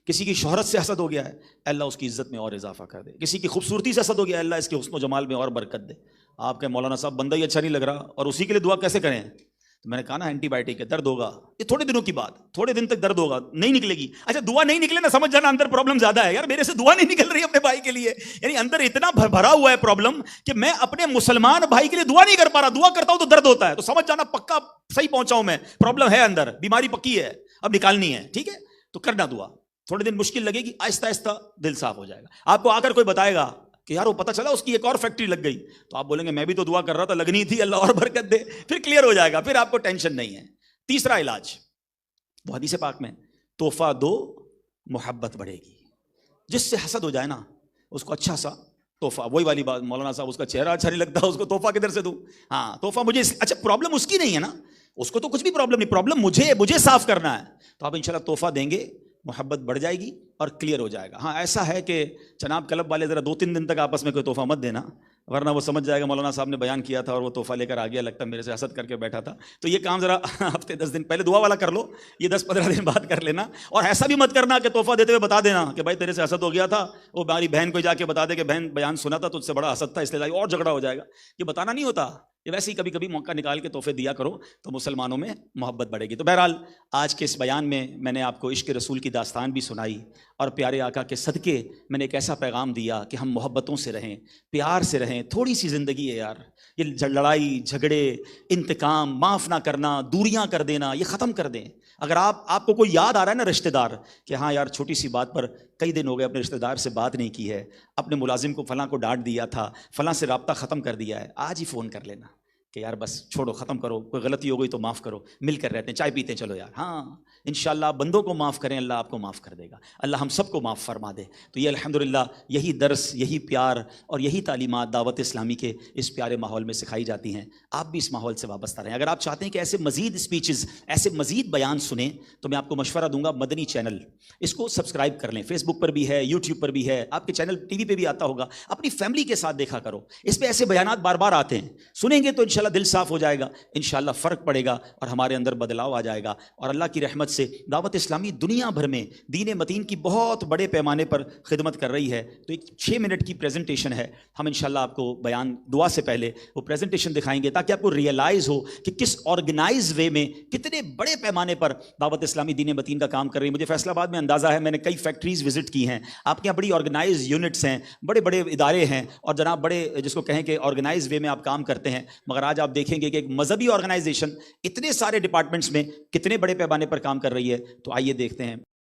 کسی کی شہرت سے حسد ہو گیا ہے، اللہ اس کی عزت میں اور اضافہ کر دے. کسی کی خوبصورتی سے حسد ہو گیا ہے، اللہ اس کے حسن و جمال میں اور برکت دے. آپ کے مولانا صاحب بندہ ہی اچھا نہیں لگ رہا، اور اسی کے لیے دعا کیسے کریں؟ تو میں نے کہا نا اینٹی بائیوٹک ہے، درد ہوگا، یہ تھوڑے دنوں کی بات، تھوڑے دن تک درد ہوگا، نہیں نکلے گی. اچھا دعا نہیں نکلے نا، سمجھ جانا اندر پرابلم زیادہ ہے. یار میرے سے دعا نہیں نکل رہی اپنے بھائی کے لیے، یعنی اندر اتنا بھرا ہوا ہے پرابلم کہ میں اپنے مسلمان بھائی کے لیے دعا نہیں کر پا رہا. دعا کرتا ہوں تو درد ہوتا ہے، تو سمجھ جانا پکا صحیح پہنچا ہوں میں، پرابلم ہے اندر، بیماری پکی ہے، اب نکالنی ہے. ٹھیک ہے، تو کرنا دعا. تھوڑے دن مشکل لگے گی، آہستہ آہستہ دل صاف ہو جائے گا. آپ کو آ کر کوئی بتائے گا کہ یار وہ پتہ چلا اس کی ایک اور فیکٹری لگ گئی، تو آپ بولیں گے میں بھی تو دعا کر رہا تھا، لگنی تھی، اللہ اور برکت دے. پھر کلیئر ہو جائے گا، پھر آپ کو ٹینشن نہیں ہے. تیسرا علاج، وہ حدیث پاک میں، تحفہ دو محبت بڑھے گی. جس سے حسد ہو جائے نا، اس کو اچھا سا تحفہ. وہی والی بات، مولانا صاحب اس کا چہرہ اچھا نہیں لگتا، اس کو تحفہ کدھر سے دوں؟ ہاں تحفہ مجھے اچھا، پرابلم اس کی نہیں ہے نا، اس کو تو کچھ بھی پرابلم نہیں، پرابلم مجھے صاف کرنا ہے. تو آپ انشاءاللہ تحفہ دیں گے، محبت بڑھ جائے گی اور کلیئر ہو جائے گا. ہاں ایسا ہے کہ جناب کلب والے ذرا 2-3 دن تک آپس میں کوئی تحفہ مت دینا، ورنہ وہ سمجھ جائے گا مولانا صاحب نے بیان کیا تھا اور وہ تحفہ لے کر آ گیا، لگتا ہے میرے سے حسد کر کے بیٹھا تھا. تو یہ کام ذرا ہفتے 10 دن پہلے دعا والا کر لو، یہ 10-15 دن بعد کر لینا. اور ایسا بھی مت کرنا کہ تحفہ دیتے ہوئے بتا دینا کہ بھائی تیرے سے حسد ہو گیا تھا، وہ ہماری بہن کو جا کے بتا دے کہ بہن بیان سنا تھا، تجھ سے بڑا حسد تھا، اس لیے اور جھگڑا ہو جائے گا. یہ بتانا نہیں ہوتا، یہ ویسے ہی کبھی کبھی موقع نکال کے تحفے دیا کرو تو مسلمانوں میں محبت بڑھے گی. تو بہرحال آج کے اس بیان میں نے آپ کو عشق رسول کی داستان بھی سنائی اور پیارے آقا کے صدقے میں نے ایک ایسا پیغام دیا کہ ہم محبتوں سے رہیں، پیار سے رہیں. تھوڑی سی زندگی ہے یار، یہ لڑائی جھگڑے، انتقام، معاف نہ کرنا، دوریاں کر دینا، یہ ختم کر دیں. اگر آپ کو کوئی یاد آ رہا ہے نا رشتہ دار کہ ہاں یار چھوٹی سی بات پر کئی دن ہو گئے اپنے رشتہ دار سے بات نہیں کی ہے، اپنے ملازم کو فلاں کو ڈانٹ دیا تھا، فلاں سے رابطہ ختم کر دیا ہے، آج ہی فون کر لینا کہ یار بس چھوڑو، ختم کرو، کوئی غلطی ہو گئی تو معاف کرو، مل کر رہتے ہیں، چائے پیتے ہیں، چلو یار. ہاں انشاءاللہ بندوں کو معاف کریں، اللہ آپ کو معاف کر دے گا، اللہ ہم سب کو معاف فرما دے. تو یہ الحمدللہ یہی درس، یہی پیار اور یہی تعلیمات دعوت اسلامی کے اس پیارے ماحول میں سکھائی جاتی ہیں. آپ بھی اس ماحول سے وابستہ رہیں. اگر آپ چاہتے ہیں کہ ایسے مزید اسپیچز، ایسے مزید بیان سنیں تو میں آپ کو مشورہ دوں گا، مدنی چینل اس کو سبسکرائب کر لیں. فیس بک پر بھی ہے، یوٹیوب پر بھی ہے، آپ کے چینل ٹی وی پہ بھی آتا ہوگا. اپنی فیملی کے ساتھ دیکھا کرو، اس پہ ایسے بیانات بار بار آتے ہیں، سنیں گے تو انشاءاللہ دل صاف ہو جائے گا، انشاءاللہ فرق پڑے گا اور ہمارے اندر بدلاؤ آ جائے گا. اور اللہ کی رحمت سے دعوت اسلامی دنیا بھر میں دین متین کی بہت بڑے پیمانے پر خدمت کر رہی ہے. تو ایک 6 منٹ کی پریزنٹیشن ہے، ہم انشاءاللہ آپ کو بیان دعا سے پہلے وہ پریزنٹیشن دکھائیں گے تاکہ آپ کو ریئلائز ہو کہ کس آرگنائز وے میں کتنے بڑے پیمانے پر دعوت اسلامی دین متین کا کام کر رہی ہے. مجھے فیصل آباد میں اندازہ ہے، میں نے کئی فیکٹریز وزٹ کی ہیں، آپ کے یہاں بڑی آرگنائز یونٹس ہیں، بڑے بڑے ادارے ہیں اور جناب بڑے جس کو کہیں کہ آرگنائز وے میں آپ کام کرتے ہیں، مگر آج آپ دیکھیں گے کہ ایک مذہبی آرگنائزیشن اتنے سارے ڈپارٹمنٹس میں کتنے بڑے پیمانے پر کام کر رہی ہے. تو آئیے دیکھتے ہیں.